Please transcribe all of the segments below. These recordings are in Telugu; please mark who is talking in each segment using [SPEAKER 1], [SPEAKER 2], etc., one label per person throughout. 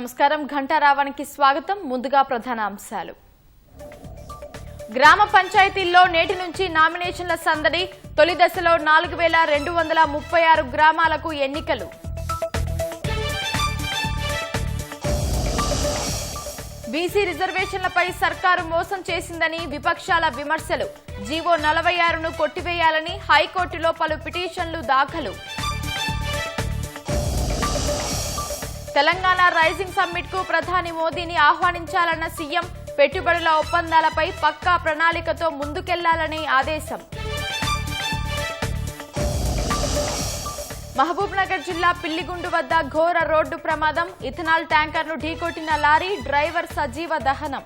[SPEAKER 1] నమస్కారం ఘంటారావానికి స్వాగతం. ముందుగా ప్రధాన అంశాలు. గ్రామ పంచాయతీల్లో నేటి నుంచి నామినేషన్ల సందడి. తొలి దశలో 4236 గ్రామాలకు ఎన్నికలు. బీసీ రిజర్వేషన్లపై సర్కారు మోసం చేసిందని విపక్షాల విమర్శలు. జీవో 46ను కొట్టివేయాలని హైకోర్టులో పలు పిటిషన్లు దాఖలు. తెలంగాణ రైజింగ్ సమ్మిట్ కు ప్రధాని మోదీని ఆహ్వానించాలన్న సీఎం. పెట్టుబడుల ఒప్పందాలపై పక్కా ప్రణాళికతో ముందుకెళ్లాలని ఆదేశం. మహబూబ్నగర్ జిల్లా పిల్లిగుండు వద్ద ఘోర రోడ్డు ప్రమాదం. ఇథనాల్ ట్యాంకర్ను ఢీకొట్టిన లారీ, డ్రైవర్ సజీవ దహనం.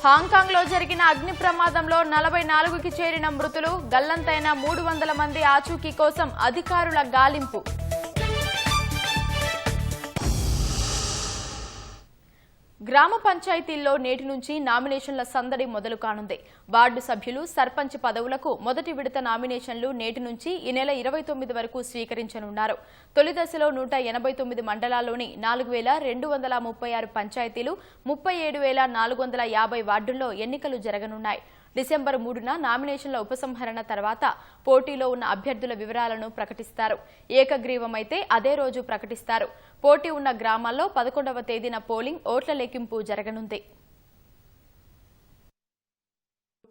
[SPEAKER 1] హాంకాంగ్ లో జరిగిన అగ్ని ప్రమాదంలో 44కి చేరిన మృతులు. గల్లంతైన 300 మంది ఆచూకీ కోసం అధికారుల గాలింపు. గ్రామ పంచాయతీల్లో నేటి నుంచి నామినేషన్ల సందడి మొదలు కానుంది. వార్డు సభ్యులు, సర్పంచ్ పదవులకు మొదటి విడత నామినేషన్లు నేటి నుంచి ఈ నెల 29 వరకు స్వీకరించనున్నారు. తొలి దశలో 189 మండలాల్లోని 4236 పంచాయతీలు, 37450 వార్డుల్లో ఎన్నికలు జరగనున్నాయి. డిసెంబర్ 3న నామినేషన్ల ఉపసంహరణ తర్వాత పోటీలో ఉన్న అభ్యర్థుల వివరాలను ప్రకటిస్తారు. ఏకగ్రీవమైతే అదే రోజు ప్రకటిస్తారు. పోటీ ఉన్న గ్రామాల్లో 11వ తేదీన పోలింగ్, ఓట్ల లెక్కింపు జరగనుంది.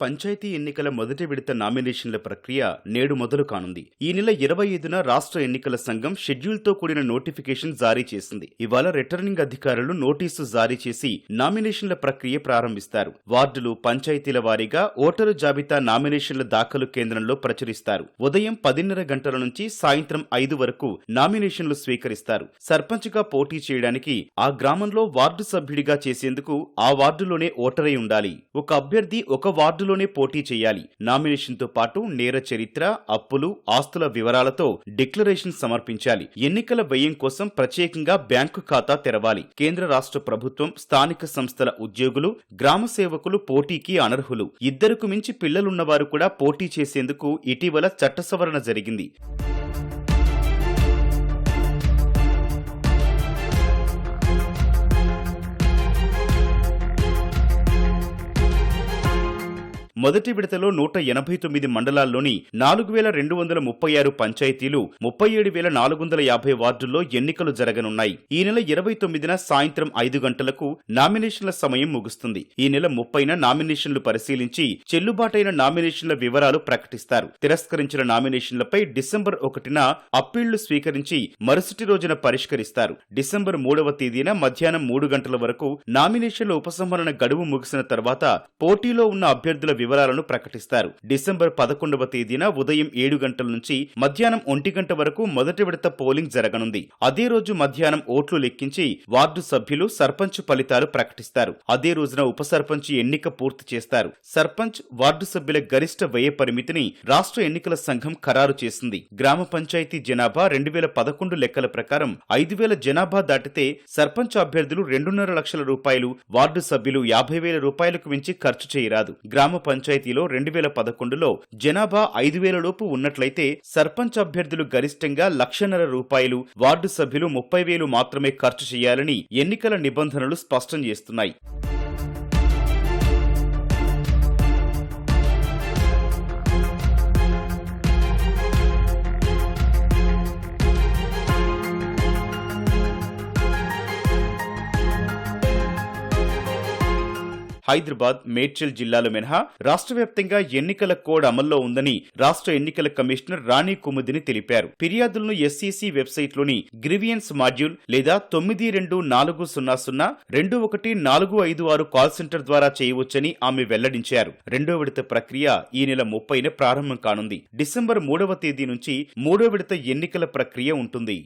[SPEAKER 2] పంచాయతీ ఎన్నికల మొదటి విడత నామినేషన్ల ప్రక్రియ నేడు మొదలు కానుంది. ఈ నెల 25న రాష్ట్ర ఎన్నికల సంఘం షెడ్యూల్తో కూడిన నోటిఫికేషన్ జారీ చేసింది. ఇవాళ రిటర్నింగ్ అధికారులు నోటీసు జారీ చేసి నామినేషన్ల ప్రక్రియ ప్రారంభిస్తారు. వార్డులు, పంచాయతీల వారీగా ఓటరు జాబితా నామినేషన్ల దాఖలు కేంద్రంలో ప్రచురిస్తారు. ఉదయం 10:30 గంటల నుంచి సాయంత్రం 5 వరకు నామినేషన్లు స్వీకరిస్తారు. సర్పంచ్గా పోటీ చేయడానికి ఆ గ్రామంలో వార్డు సభ్యుడిగా చేసేందుకు ఆ వార్డులోనే ఓటరై ఉండాలి. ఒక అభ్యర్థి ఒక వార్డు లోనే పోటీ చేయాలి. నామినేషన్ తో పాటు నేర చరిత్ర, అప్పులు, ఆస్తుల వివరాలతో డిక్లరేషన్ సమర్పించాలి. ఎన్నికల వ్యయం కోసం ప్రత్యేకంగా బ్యాంకు ఖాతా తెరవాలి. కేంద్ర రాష్ట్ర ప్రభుత్వం, స్థానిక సంస్థల ఉద్యోగులు, గ్రామ సేవకులు పోటీకి అనర్హులు. 2కు మించి పిల్లలున్నవారు కూడా పోటీ చేసేందుకు ఇటీవల చట్ట సవరణ జరిగింది. మొదటి విడతలో 189 మండలాల్లోని 4236 పంచాయతీలు, 37450 వార్డుల్లో ఎన్నికలు జరగనున్నాయి. ఈ నెల 29న సాయంత్రం 5 గంటలకు నామినేషన్ల సమయం ముగుస్తుంది. ఈ నెల 30న నామినేషన్లు పరిశీలించి చెల్లుబాటైన నామినేషన్ల వివరాలు ప్రకటిస్తారు. తిరస్కరించిన నామినేషన్లపై డిసెంబర్ 1న అప్పీళ్లు స్వీకరించి మరుసటి రోజున పరిష్కరిస్తారు. డిసెంబర్ 3వ తేదీన మధ్యాహ్నం 3 గంటల వరకు నామినేషన్ల ఉపసంహరణ గడువు ముగిసిన తర్వాత పోటీలో ఉన్న అభ్యర్థుల వివరాలను ప్రకటిస్తారు. డిసెంబర్ 11వ తేదీన ఉదయం 7 గంటల నుంచి మధ్యాహ్నం 1 గంట వరకు మొదటి విడత పోలింగ్ జరగనుంది. అదే రోజు మధ్యాహ్నం ఓట్లు లెక్కించి వార్డు సభ్యులు, సర్పంచ్ ఫలితాలు ప్రకటిస్తారు. అదే రోజున ఉప సర్పంచ్ ఎన్నిక పూర్తి చేస్తారు. సర్పంచ్, వార్డు సభ్యుల గరిష్ట వ్యయ పరిమితిని రాష్ట్ర ఎన్నికల సంఘం ఖరారు చేసింది. గ్రామ పంచాయతీ జనాభా 2011 లెక్కల ప్రకారం 5000 జనాభా దాటితే సర్పంచ్ అభ్యర్థులు 2.5 లక్షల రూపాయలు, వార్డు సభ్యులు 50,000 రూపాయలకు మించి ఖర్చు చేయరాదు. గ్రామ పంచాయతీలో 2011లో జనాభా 5,000 లోపు ఉన్నట్లయితే సర్పంచ్ అభ్యర్థులు గరిష్టంగా 1,50,000 రూపాయలు, వార్డు సభ్యులు 30,000 మాత్రమే ఖర్చు చేయాలని ఎన్నికల నిబంధనలు స్పష్టం చేస్తున్నాయి. హైదరాబాద్, మేడ్చల్ జిల్లాలు మినహా రాష్ట్ర వ్యాప్తంగా ఎన్నికల కోడ్ అమల్లో ఉందని రాష్ట్ర ఎన్నికల కమిషనర్ రాణి కుముదిని తెలిపారు. ఫిర్యాదులను ఎస్ఈసి వెబ్సైట్లోని గ్రీవియన్స్ మాడ్యూల్ లేదా 9240021456 కాల్ సెంటర్ ద్వారా చేయవచ్చని ఆమె వెల్లడించారు. 2వ విడత ప్రక్రియ ఈ నెల 30న ప్రారంభం కానుంది. డిసెంబర్ 3వ తేదీ నుంచి 3వ విడత ఎన్నికల ప్రక్రియ ఉంటుంది.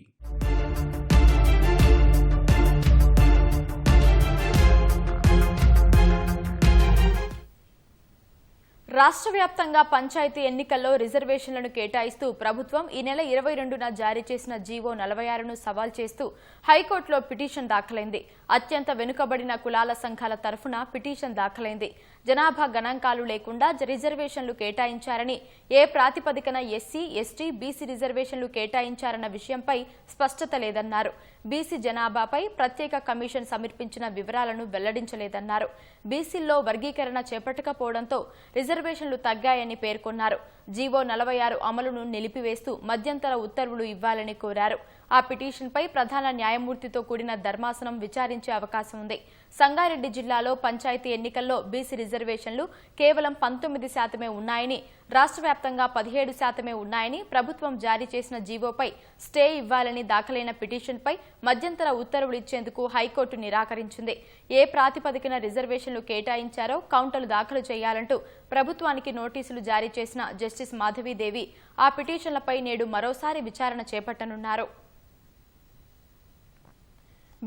[SPEAKER 1] రాష్ట్ర వ్యాప్తంగా పంచాయతీ ఎన్నికల్లో రిజర్వేషన్లను కేటాయిస్తూ ప్రభుత్వం ఈ నెల 22న జారీ చేసిన జీవో 46ను సవాల్ చేస్తూ హైకోర్టులో పిటిషన్ దాఖలైంది. అత్యంత వెనుకబడిన కులాల సంఘాల తరఫున పిటిషన్ దాఖలైంది. జనాభా గణాంకాలు లేకుండా రిజర్వేషన్లు కేటాయించారని, ఏ ప్రాతిపదికన ఎస్సీ, ఎస్టీ, బీసీ రిజర్వేషన్లు కేటాయించారన్న విషయంపై స్పష్టత లేదన్నారు. బీసీ జనాభాపై ప్రత్యేక కమిషన్ సమర్పించిన వివరాలను వెల్లడించలేదన్నారు. బీసీల్లో వర్గీకరణ చేపట్టకపోవడంతో రిజర్వేషన్లు తగ్గాయని పేర్కొన్నారు. జీవో 46 అమలును నిలిపివేస్తూ మధ్యంతర ఉత్తర్వులు ఇవ్వాలని కోరారు. ఆ పిటిషన్పై ప్రధాన న్యాయమూర్తితో కూడిన ధర్మాసనం విచారించే అవకాశం ఉంది. సంగారెడ్డి జిల్లాలో పంచాయతీ ఎన్నికల్లో బీసీ రిజర్వేషన్లు కేవలం 19% ఉన్నాయని, రాష్ట్ర వ్యాప్తంగా 17% ఉన్నాయని, ప్రభుత్వం జారీ చేసిన జీవోపై స్టే ఇవ్వాలని దాఖలైన పిటిషన్పై మధ్యంతర ఉత్తర్వులు ఇచ్చేందుకు హైకోర్టు నిరాకరించింది. ఏ ప్రాతిపదికన రిజర్వేషన్లు కేటాయించారో కౌంటర్లు దాఖలు చేయాలంటూ ప్రభుత్వానికి నోటీసులు జారీ చేసిన జస్టిస్ మాధవీదేవి ఆ పిటిషన్లపై నేడు మరోసారి విచారణ చేపట్టనున్నారు.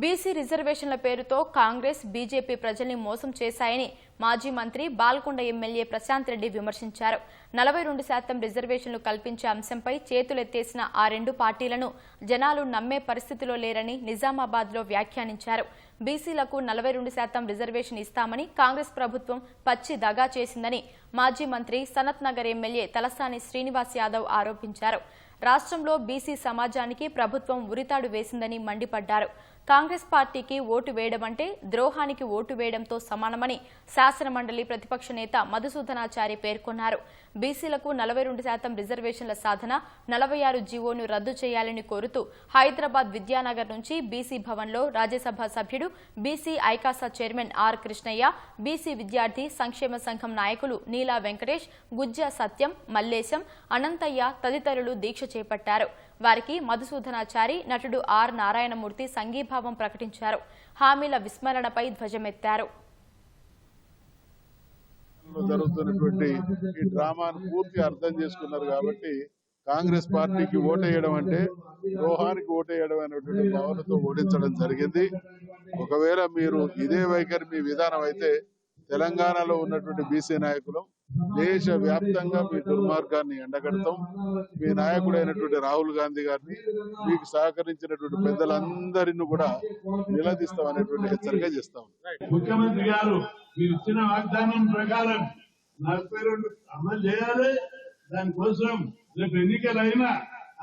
[SPEAKER 1] బీసీ రిజర్వేషన్ల పేరుతో కాంగ్రెస్, బీజేపీ ప్రజల్ని మోసం చేశాయని మాజీ మంత్రి బాల్కొండ ఎమ్మెల్యే ప్రశాంత్ రెడ్డి విమర్శించారు. 42% రిజర్వేషన్లు కల్పించే అంశంపై చేతులెత్తేసిన ఆ రెండు పార్టీలను జనాలు నమ్మే పరిస్థితిలో లేరని నిజామాబాద్లో వ్యాఖ్యానించారు. బీసీలకు 42% రిజర్వేషన్ ఇస్తామని కాంగ్రెస్ ప్రభుత్వం పచ్చి దగా చేసిందని మాజీ మంత్రి సనత్ నగర్ ఎమ్మెల్యే తలసాని శ్రీనివాస్ యాదవ్ ఆరోపించారు. రాష్ట్రంలో బీసీ సమాజానికి ప్రభుత్వం ఉరితాడు వేసిందని మండిపడ్డారు. కాంగ్రెస్ పార్టీకి ఓటు వేయడమంటే ద్రోహానికి ఓటు వేయడంతో సమానమని శాసనమండలి ప్రతిపక్ష నేత మధుసూదనాచారి పేర్కొన్నారు. బీసీలకు 42% రిజర్వేషన్ల సాధన 46 జీవోను రద్దు చేయాలని కోరుతూ హైదరాబాద్ విద్యానగర్ నుంచి బీసీ భవన్లో రాజ్యసభ సభ్యుడు, బీసీ ఐకాసా చైర్మన్ ఆర్ కృష్ణయ్య, బీసీ విద్యార్థి సంక్షేమ సంఘం నాయకులు నీలా వెంకటేష్, గుజ్జ సత్యం, మల్లేశం, అనంతయ్య తదితరులు దీక్ష చేపట్టారు. వారికి మధుసూదనాచారి, నటుడు ఆర్ నారాయణమూర్తి సంఘీభావం ప్రకటించారు. హామీల విస్మరణపై ధ్వజమెత్తారు.
[SPEAKER 3] జరుగుతున్నటువంటి ఈ డ్రామాను పూర్తిగా అర్థం చేసుకున్నారు కాబట్టి కాంగ్రెస్ పార్టీకి ఓటేయడం అంటే ద్రోహానికి ఓటేయడం అనేటువంటి భావనతో ఓడించడం జరిగింది. ఒకవేళ మీరు ఇదే వైఖరి మీ విధానం అయితే తెలంగాణలో ఉన్నటువంటి బీసీ నాయకులు దేశ వ్యాప్తంగా మీ దుర్మార్గాన్ని ఎండగడతాం. మీ నాయకుడైనటువంటి రాహుల్ గాంధీ గారిని, మీకు సహకరించినటువంటి పెద్దలందరినీ కూడా నిలదీస్తాం అనేటువంటి హెచ్చరిక చేస్తాం.
[SPEAKER 4] ముఖ్యమంత్రి గారు మీరు ఇచ్చిన వాగ్దానం ప్రకారం 42 అమలు చేయాలి. దానికోసం రేపు ఎన్నికలైనా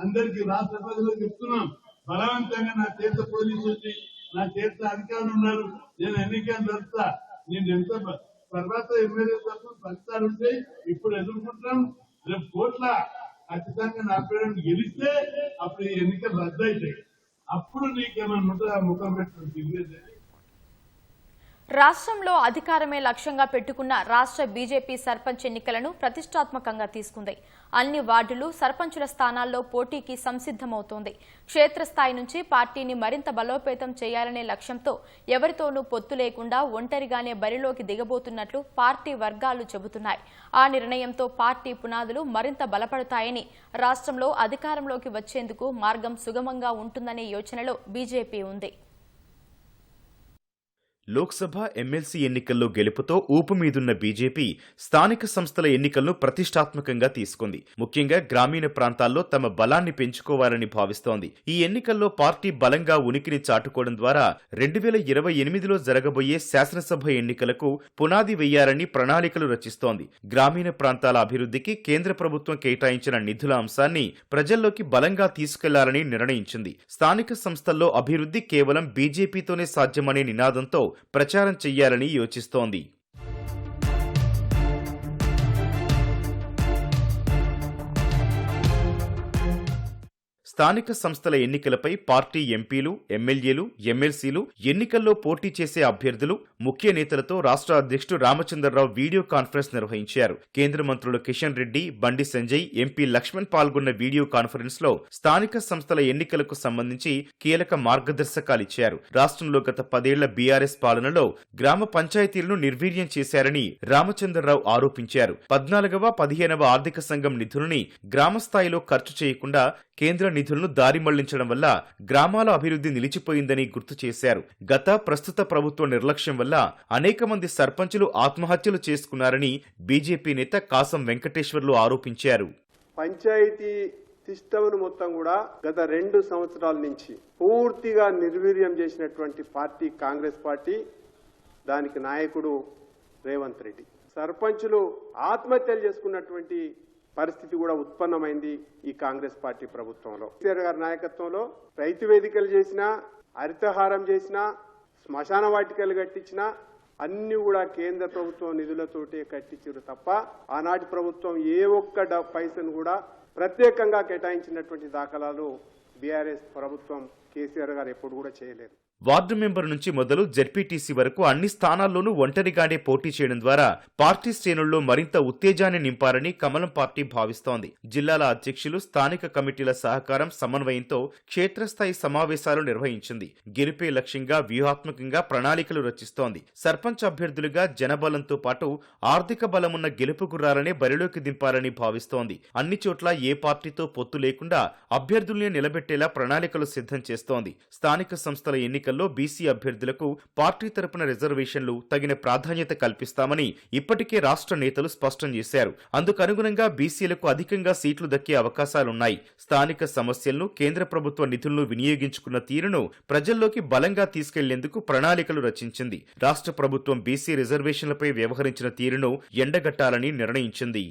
[SPEAKER 4] అందరికీ రాష్ట్ర ప్రజలకు చెప్తున్నాం, బలవంతంగా నా చేత పోలీసు ఉంది, నా చేత అధికారులు ఉన్నారు, నేను ఎన్నికలు జరుపుతా, నేను ఎంత తర్వాత ఎమ్మెల్యే తరఫున ఫలితాలు ఉంటాయి, ఇప్పుడు ఎదుర్కొంటాం. రేపు కోట్ల ఖచ్చితంగా 42 గెలిస్తే అప్పుడు ఈ ఎన్నికలు రద్దు అవుతాయి. అప్పుడు నీకేమన్నా ఉంటుందా ముఖం పెట్టుకుని తిరిగేది?
[SPEAKER 1] రాష్ట్రంలో అధికారమే లక్ష్యంగా పెట్టుకున్న రాష్ట్ర బీజేపీ సర్పంచ్ ఎన్నికలను ప్రతిష్టాత్మకంగా తీసుకుంది. అన్ని వార్డులు సర్పంచుల స్థానాల్లో పోటీకి సంసిద్దమవుతోంది. క్షేత్రస్థాయి నుంచి పార్టీని మరింత బలోపేతం చేయాలనే లక్ష్యంతో ఎవరితోనూ పొత్తు లేకుండా ఒంటరిగానే బరిలోకి దిగబోతున్నట్లు పార్టీ వర్గాలు చెబుతున్నాయి. ఆ నిర్ణయంతో పార్టీ పునాదులు మరింత బలపడతాయని, రాష్ట్రంలో అధికారంలోకి వచ్చేందుకు మార్గం సుగమంగా ఉంటుందనే యోచనలో బీజేపీ ఉంది.
[SPEAKER 2] లోక్సభ, ఎమ్మెల్సీ ఎన్నికల్లో గెలుపుతో ఊపు మీదున్న బీజేపీ స్థానిక సంస్థల ఎన్నికలను ప్రతిష్టాత్మకంగా తీసుకుంది. ముఖ్యంగా గ్రామీణ ప్రాంతాల్లో తమ బలాన్ని పెంచుకోవాలని భావిస్తోంది. ఈ ఎన్నికల్లో పార్టీ బలంగా ఉనికిని చాటుకోవడం ద్వారా 2028లో జరగబోయే శాసనసభ ఎన్నికలకు పునాది వేయాలని ప్రణాళికలు రచిస్తోంది. గ్రామీణ ప్రాంతాల అభివృద్ధికి కేంద్ర ప్రభుత్వం కేటాయించిన నిధుల అంశాన్ని ప్రజల్లోకి బలంగా తీసుకెళ్లాలని నిర్ణయించింది. స్థానిక సంస్థల్లో అభివృద్ధి కేవలం బీజేపీతోనే సాధ్యమనే నినాదంతో ప్రచారం చెయ్యాలని యోచిస్తోంది. స్థానిక సంస్థల ఎన్నికలపై పార్టీ ఎంపీలు, ఎమ్మెల్యేలు, ఎమ్మెల్సీలు, ఎన్నికల్లో పోటీ చేసే అభ్యర్థులు, ముఖ్య నేతలతో రాష్ట్ర అధ్యక్షుడు రామచంద్రరావు వీడియో కాన్ఫరెన్స్ నిర్వహించారు. కేంద్ర మంత్రులు కిషన్ రెడ్డి, బండి సంజయ్, ఎంపీ లక్ష్మణ్ పాల్గొన్న వీడియో కాన్ఫరెన్స్ లో స్థానిక సంస్థల ఎన్నికలకు సంబంధించి కీలక మార్గదర్శకాలిచ్చారు. రాష్ట్రంలో గత 10 ఏళ్ల బీఆర్ఎస్ పాలనలో గ్రామ పంచాయతీలను నిర్వీర్యం చేశారని రామచంద్రరావు ఆరోపించారు. 14వ, 15వ ఆర్థిక సంఘం నిధులని గ్రామస్థాయిలో ఖర్చు చేయకుండా కేంద్ర నిధులను దారి మళ్లించడం వల్ల గ్రామాల అభివృద్ధి నిలిచిపోయిందని గుర్తు చేశారు. గత ప్రస్తుత ప్రభుత్వ నిర్లక్ష్యం వల్ల అనేక మంది సర్పంచులు ఆత్మహత్యలు చేసుకున్నారని బీజేపీ నేత కాసం వెంకటేశ్వర్లు ఆరోపించారు.
[SPEAKER 5] పంచాయతీ సిస్టమ్ను మొత్తం కూడా గత 2 సంవత్సరాల నుంచి పూర్తిగా నిర్వీర్యం చేసినటువంటి పార్టీ కాంగ్రెస్ పార్టీ. దానికి నాయకుడు రేవంత్ రెడ్డి. సర్పంచులు ఆత్మహత్యలు చేసుకున్నటువంటి పరిస్థితి కూడా ఉత్పన్నమైంది ఈ కాంగ్రెస్ పార్టీ ప్రభుత్వంలో. కేసీఆర్ గారి నాయకత్వంలో రైతు వేదికలు చేసినా, హరితహారం చేసినా, శ్మశాన వాటికలు కట్టించినా అన్ని కూడా కేంద్ర ప్రభుత్వం నిధులతోటే కట్టించారు తప్ప ఆనాటి ప్రభుత్వం ఏ ఒక్క పైసను కూడా ప్రత్యేకంగా కేటాయించినటువంటి దాఖలాలు బీఆర్ఎస్ ప్రభుత్వం కేసీఆర్ గారు ఎప్పుడు కూడా చేయలేదు.
[SPEAKER 2] వార్డు మెంబర్ నుంచి మొదలు జెడ్పీటీసీ వరకు అన్ని స్థానాల్లోనూ ఒంటరిగానే పోటీ చేయడం ద్వారా పార్టీ శ్రేణుల్లో మరింత ఉత్తేజాన్ని నింపారని కమలం పార్టీ భావిస్తోంది. జిల్లాల అధ్యక్షులు, స్థానిక కమిటీల సహకారం, సమన్వయంతో క్షేత్రస్థాయి సమావేశాలు నిర్వహించింది. గెలిపే లక్ష్యంగా వ్యూహాత్మకంగా ప్రణాళికలు రచిస్తోంది. సర్పంచ్ అభ్యర్థులుగా జనబలంతో పాటు ఆర్థిక బలమున్న గెలుపు గుర్రాలనే బరిలోకి దింపాలని భావిస్తోంది. అన్ని చోట్ల ఏ పార్టీతో పొత్తు లేకుండా అభ్యర్థుల్ని నిలబెట్టేలా ప్రణాళికలు సిద్ధం చేస్తోంది. స్థానిక సంస్థల ఎన్నికల్లో బీసీ అభ్యర్థులకు పార్టీ తరపున రిజర్వేషన్లు తగిన ప్రాధాన్యత కల్పిస్తామని ఇప్పటికే రాష్ట్ర నేతలు స్పష్టం చేశారు. అందుకనుగుణంగా బీసీలకు అధికంగా సీట్లు దక్కే అవకాశాలున్నాయి. స్థానిక సమస్యలను, కేంద్ర ప్రభుత్వ నిధులను వినియోగించుకున్న తీరును ప్రజల్లోకి బలంగా తీసుకెళ్లేందుకు ప్రణాళికలు రచించింది. రాష్ట్ర ప్రభుత్వం బీసీ రిజర్వేషన్లపై వ్యవహరించిన తీరును ఎండగట్టాలని నిర్ణయించింది.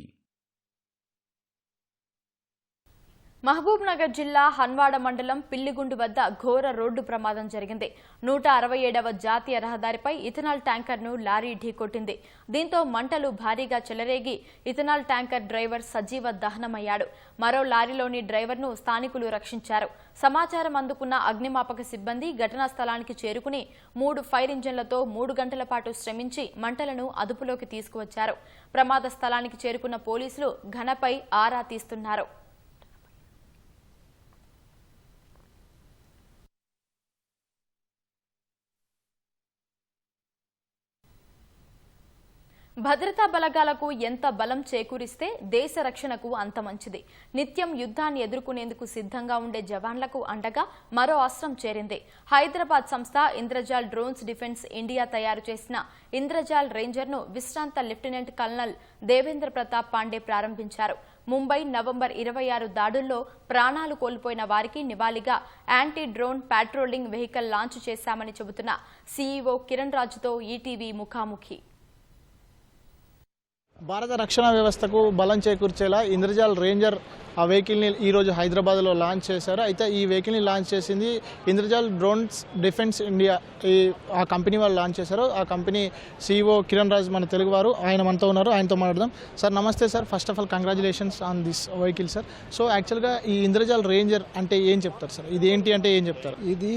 [SPEAKER 1] మహబూబ్ నగర్ జిల్లా హన్వాడ మండలం పిల్లిగుండు వద్ద ఘోర రోడ్డు ప్రమాదం జరిగింది. 167వ జాతీయ రహదారిపై ఇథనాల్ ట్యాంకర్ను లారీ ఢీకొట్టింది. దీంతో మంటలు భారీగా చెలరేగి ఇథనాల్ ట్యాంకర్ డ్రైవర్ సజీవ దహనమయ్యాడు. మరో లారీలోని డ్రైవర్ను స్థానికులు రక్షించారు. సమాచారం అందుకున్న అగ్నిమాపక సిబ్బంది ఘటనా స్థలానికి చేరుకుని 3 ఫైర్ ఇంజన్లతో 3 గంటల పాటు శ్రమించి మంటలను అదుపులోకి తీసుకువచ్చారు. ప్రమాద స్థలానికి చేరుకున్న పోలీసులు ఘటనపై ఆరా తీస్తున్నారు. భద్రతా బలగాలకు ఎంత బలం చేకూరిస్తే దేశ రక్షణకు అంత మంచిది. నిత్యం యుద్ధాన్ని ఎదుర్కొనేందుకు సిద్ధంగా ఉండే జవాన్లకు అండగా మరో అస్త్రం చేరింది. హైదరాబాద్ సంస్థ ఇంద్రజాల్ డ్రోన్స్ డిఫెన్స్ ఇండియా తయారు చేసిన ఇంద్రజాల్ రేంజర్ను విశ్రాంత లెఫ్టినెంట్ కల్నల్ దేవేంద్ర ప్రతాప్ పాండే ప్రారంభించారు. ముంబై నవంబర్ 26 దాడుల్లో ప్రాణాలు కోల్పోయిన వారికి నివాళిగా anti drone patrolling vehicle launch చేశామని చెబుతున్న సీఈఓ కిరణ్ రాజుతో ఈటీవీ ముఖాముఖి.
[SPEAKER 6] భారత రక్షణ వ్యవస్థకు బలం చేకూర్చేలా ఇంద్రజాల్ రేంజర్ ఆ వెహికల్ని ఈరోజు హైదరాబాద్లో లాంచ్ చేశారు. అయితే ఈ వెహికల్ని లాంచ్ చేసింది ఇంద్రజాల్ డ్రోన్స్ డిఫెన్స్ ఇండియా, ఆ కంపెనీ వాళ్ళు లాంచ్ చేశారు. ఆ కంపెనీ సీఈఓ కిరణ్ రాజ్ మన తెలుగువారు, ఆయన మనతో ఉన్నారు, ఆయనతో మాట్లాడదాం. సార్ నమస్తే sir, first of all congratulations on this vehicle sir. So యాక్చువల్గా ఈ ఇంద్రజాల్ రేంజర్ అంటే ఏం చెప్తారు సార్? ఇది ఏంటి అంటే ఏం చెప్తారు?
[SPEAKER 7] ఇది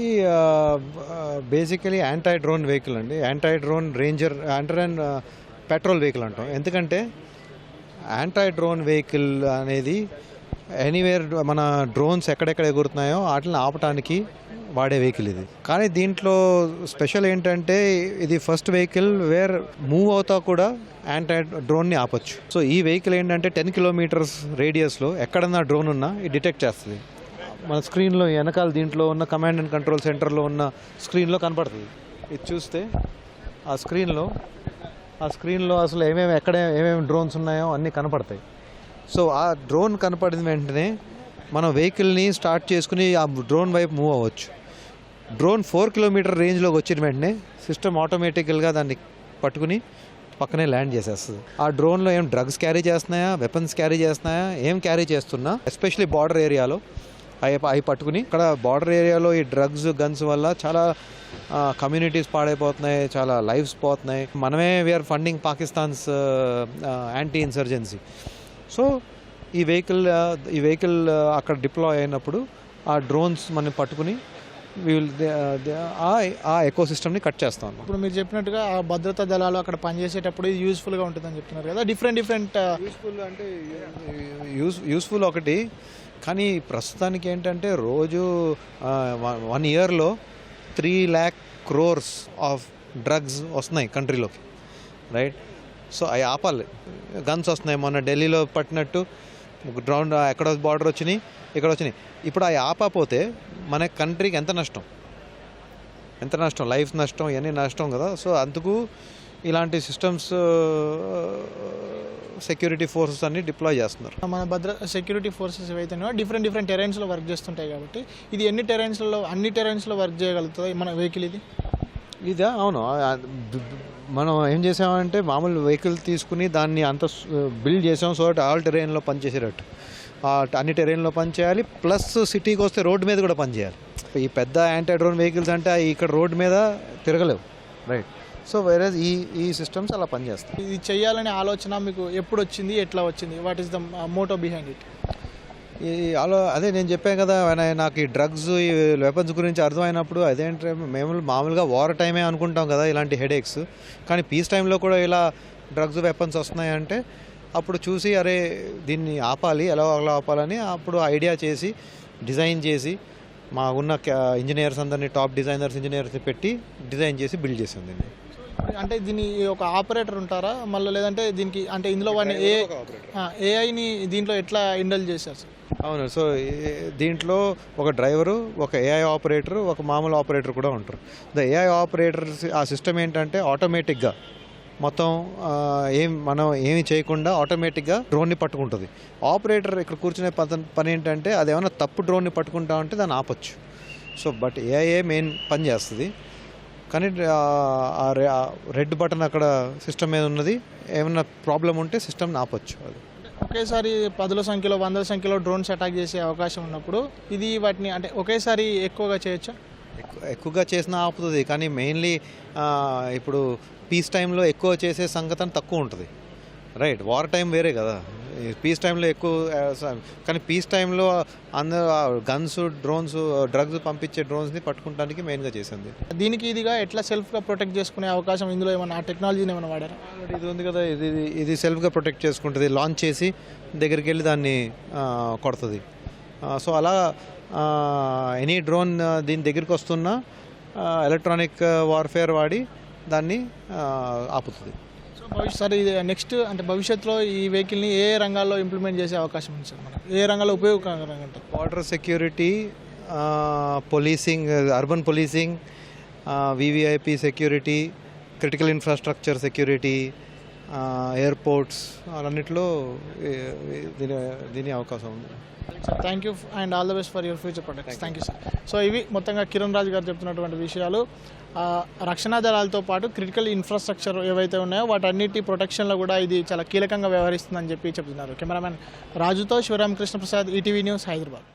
[SPEAKER 7] బేసికలీ యాంటీ డ్రోన్ వెహికల్ అండి. Anti drone ranger, anti drone petrol vehicle అంటాం. ఎందుకంటే యాంటీ డ్రోన్ వెహికల్ అనేది ఎనీవేర్ మన డ్రోన్స్ ఎక్కడెక్కడ ఎగురుతున్నాయో వాటిని ఆపడానికి వాడే వెహికల్ ఇది. కానీ దీంట్లో స్పెషల్ ఏంటంటే ఇది ఫస్ట్ వెహికల్ వేర్ మూవ్ అవుతా కూడా యాంటీ డ్రోన్ని ఆపొచ్చు. సో ఈ వెహికల్ ఏంటంటే 10 కిలోమీటర్స్ రేడియస్లో ఎక్కడన్నా డ్రోన్ ఉన్నా ఇది డిటెక్ట్ చేస్తుంది. మన స్క్రీన్లో వెనకాల దీంట్లో ఉన్న కమాండ్ అండ్ కంట్రోల్ సెంటర్లో ఉన్న స్క్రీన్లో కనపడుతుంది. ఇది చూస్తే ఆ స్క్రీన్లో అసలు ఏమేమి డ్రోన్స్ ఉన్నాయో అన్నీ కనపడతాయి. సో ఆ డ్రోన్ కనపడిన వెంటనే మనం వెహికల్ని స్టార్ట్ చేసుకుని ఆ డ్రోన్ వైపు మూవ్ అవ్వచ్చు. డ్రోన్ 4 కిలోమీటర్ రేంజ్లోకి వచ్చిన వెంటనే సిస్టమ్ ఆటోమేటికల్గా దాన్ని పట్టుకుని పక్కనే ల్యాండ్ చేసేస్తుంది. ఆ డ్రోన్లో ఏం డ్రగ్స్ క్యారీ చేస్తున్నాయా, వెపన్స్ క్యారీ చేస్తున్నాయా, ఏం క్యారీ చేస్తున్నా ఎస్పెషలీ బార్డర్ ఏరియాలో అవి పట్టుకుని, ఇక్కడ బార్డర్ ఏరియాలో ఈ డ్రగ్స్ గన్స్ వల్ల చాలా కమ్యూనిటీస్ పాడైపోతున్నాయి, చాలా లైఫ్స్ పోతున్నాయి. మనమే we are funding Pakistan's anti insurgency. So ఈ వెహికల్ అక్కడ డిప్లాయ్ అయినప్పుడు ఆ డ్రోన్స్ మనం పట్టుకుని ఆ ఎకో సిస్టమ్ని కట్ చేస్తాం.
[SPEAKER 6] ఇప్పుడు మీరు చెప్పినట్టుగా ఆ భద్రతా దళాలు అక్కడ పనిచేసేటప్పుడు ఇది యూస్ఫుల్గా ఉంటుందని చెప్తున్నారు కదా. డిఫరెంట్
[SPEAKER 7] యూస్ఫుల్ అంటే యూస్ఫుల్ ఒకటి, కానీ ప్రస్తుతానికి ఏంటంటే రోజు 1 ఇయర్లో 3 lakh crores ఆఫ్ డ్రగ్స్ వస్తున్నాయి కంట్రీలోకి, రైట్? సో అవి ఆపాలి. గన్స్ వస్తున్నాయి, మొన్న ఢిల్లీలో పట్టినట్టు గ్రౌండ్ ఎక్కడ బార్డర్ వచ్చినాయి, ఇక్కడ వచ్చినాయి. ఇప్పుడు అవి ఆపకపోతే మన కంట్రీకి ఎంత నష్టం, లైఫ్ నష్టం, ఇవన్నీ నష్టం కదా. సో అందుకు ఇలాంటి సిస్టమ్స్ సెక్యూరిటీ ఫోర్సెస్ అన్ని డిప్లాయ్ చేస్తున్నారు.
[SPEAKER 6] మన సెక్యూరిటీ ఫోర్సెస్ ఏవైతే డిఫరెంట్ టెరైన్స్లో వర్క్ చేస్తుంటాయి కాబట్టి ఇది అన్ని టెరైన్స్లో వర్క్ చేయగలుగుతుంది మన వెహికల్. ఇదా?
[SPEAKER 7] అవును, మనం ఏం చేసామంటే మామూలు వెహికల్ తీసుకుని దాన్ని అంత బిల్డ్ చేసాం సో ఆల్ టెరైన్లో పనిచేసేటట్టు అన్ని టెరైన్లో పనిచేయాలి, ప్లస్ సిటీకి వస్తే రోడ్డు మీద కూడా పనిచేయాలి. ఈ పెద్ద యాంటీ డ్రోన్ వెహికల్స్ అంటే ఇక్కడ రోడ్డు మీద తిరగలేవు, రైట్? సో వేరే ఈ సిస్టమ్స్ అలా పనిచేస్తాయి.
[SPEAKER 6] ఇది చేయాలనే ఆలోచన మీకు ఎప్పుడు వచ్చింది, ఎట్లా వచ్చింది, what is the motto behind it?
[SPEAKER 7] అదే నేను చెప్పాను కదా, నాకు ఈ డ్రగ్స్ ఈ వెపన్స్ గురించి అర్థమైనప్పుడు అదేంటే మేము మామూలుగా వార్ టైమే అనుకుంటాం కదా ఇలాంటి హెడేక్స్, కానీ పీస్ టైంలో కూడా ఇలా డ్రగ్స్ వెపన్స్ వస్తున్నాయంటే అప్పుడు చూసి అరే దీన్ని ఆపాలి, ఎలా ఆపాలని అప్పుడు ఐడియా చేసి డిజైన్ చేసి మా ఉన్న ఇంజనీర్స్ అందరినీ టాప్ డిజైనర్స్ ఇంజనీర్స్ని పెట్టి డిజైన్ చేసి బిల్డ్ చేసాం దీన్ని.
[SPEAKER 6] అంటే దీని ఒక ఆపరేటర్ ఉంటారా మళ్ళీ, లేదంటే దీనికి అంటే ఇందులో వాడిని ఏఐని దీంట్లో ఎట్లా ఇండల్ చేశారు సార్?
[SPEAKER 7] అవును, సో దీంట్లో ఒక డ్రైవరు, ఒక ఏఐ ఆపరేటర్, ఒక మామూలు ఆపరేటర్ కూడా ఉంటారు. ద ఏఐ ఆపరేటర్స్ ఆ సిస్టమ్ ఏంటంటే ఆటోమేటిక్గా మొత్తం మనం ఏమి చేయకుండా ఆటోమేటిక్గా డ్రోన్ని పట్టుకుంటుంది. ఆపరేటర్ ఇక్కడ కూర్చునే పని ఏంటంటే అది ఏమైనా తప్పు డ్రోన్ని పట్టుకుంటా ఉంటే దాన్ని ఆపచ్చు. సో బట్ ఏఐఏ మెయిన్ పని చేస్తుంది, కానీ రెడ్ బటన్ అక్కడ సిస్టమ్ మీద ఉన్నది, ఏమైనా ప్రాబ్లం ఉంటే సిస్టమ్ని ఆపచ్చు. అది
[SPEAKER 6] ఒకేసారి 10ల సంఖ్యలో 100ల సంఖ్యలో డ్రోన్స్ అటాక్ చేసే అవకాశం ఉన్నప్పుడు ఇది వాటిని అంటే ఒకేసారి ఎక్కువగా చేయొచ్చా?
[SPEAKER 7] ఎక్కువగా చేసినా ఆపుతుంది, కానీ మెయిన్లీ ఇప్పుడు పీస్ టైంలో ఎక్కువ చేసే సంగతి తక్కువ ఉంటుంది, రైట్? వార్ టైం వేరే కదా, పీస్ టైంలో ఎక్కువ, కానీ పీస్ టైంలో అందరూ గన్స్, డ్రోన్స్, డ్రగ్స్ పంపించే డ్రోన్స్ని పట్టుకోవడానికి మెయిన్గా చేసింది.
[SPEAKER 6] దీనికి ఇదిగా ఎట్లా సెల్ఫ్గా ప్రొటెక్ట్ చేసుకునే అవకాశం ఇందులో ఏమైనా ఆ టెక్నాలజీని ఏమైనా వాడారా?
[SPEAKER 7] ఇది ఉంది కదా, ఇది సెల్ఫ్గా ప్రొటెక్ట్ చేసుకుంటుంది, లాంచ్ చేసి దగ్గరికి వెళ్ళి దాన్ని కొడుతుంది. సో అలా ఎనీ డ్రోన్ దీని దగ్గరికి వస్తున్నా ఎలక్ట్రానిక్ వార్ఫేర్ వాడి దాన్ని ఆపుతుంది.
[SPEAKER 6] సార్ ఇది నెక్స్ట్ అంటే భవిష్యత్తులో ఈ వెహికల్ని ఏ రంగాల్లో ఇంప్లిమెంట్ చేసే అవకాశం ఉంది సార్? మనకు ఏ రంగాల్లో ఉపయోగకరంగా ఉంటుంది?
[SPEAKER 7] Border security, policing, urban policing, VVIP security, critical infrastructure security, airports, అన్నింటిలో దీని అవకాశం ఉంది.
[SPEAKER 6] Thank you and all the best for your future products. Thank you sir. So ఇవి మొత్తంగా కిరణ్ రాజు గారు చెప్తున్నటువంటి విషయాలు. రక్షణ దళాలతో పాటు క్రిటికల్ ఇన్ఫ్రాస్ట్రక్చర్ ఏవైతే ఉన్నాయో వాటన్నిటి ప్రొటెక్షన్లో కూడా ఇది చాలా కీలకంగా వ్యవహరిస్తుందని చెప్పి చెప్తున్నారు. కెమెరామెన్ రాజుతో శివరామకృష్ణ ప్రసాద్, ఈటీవీ న్యూస్, హైదరాబాద్.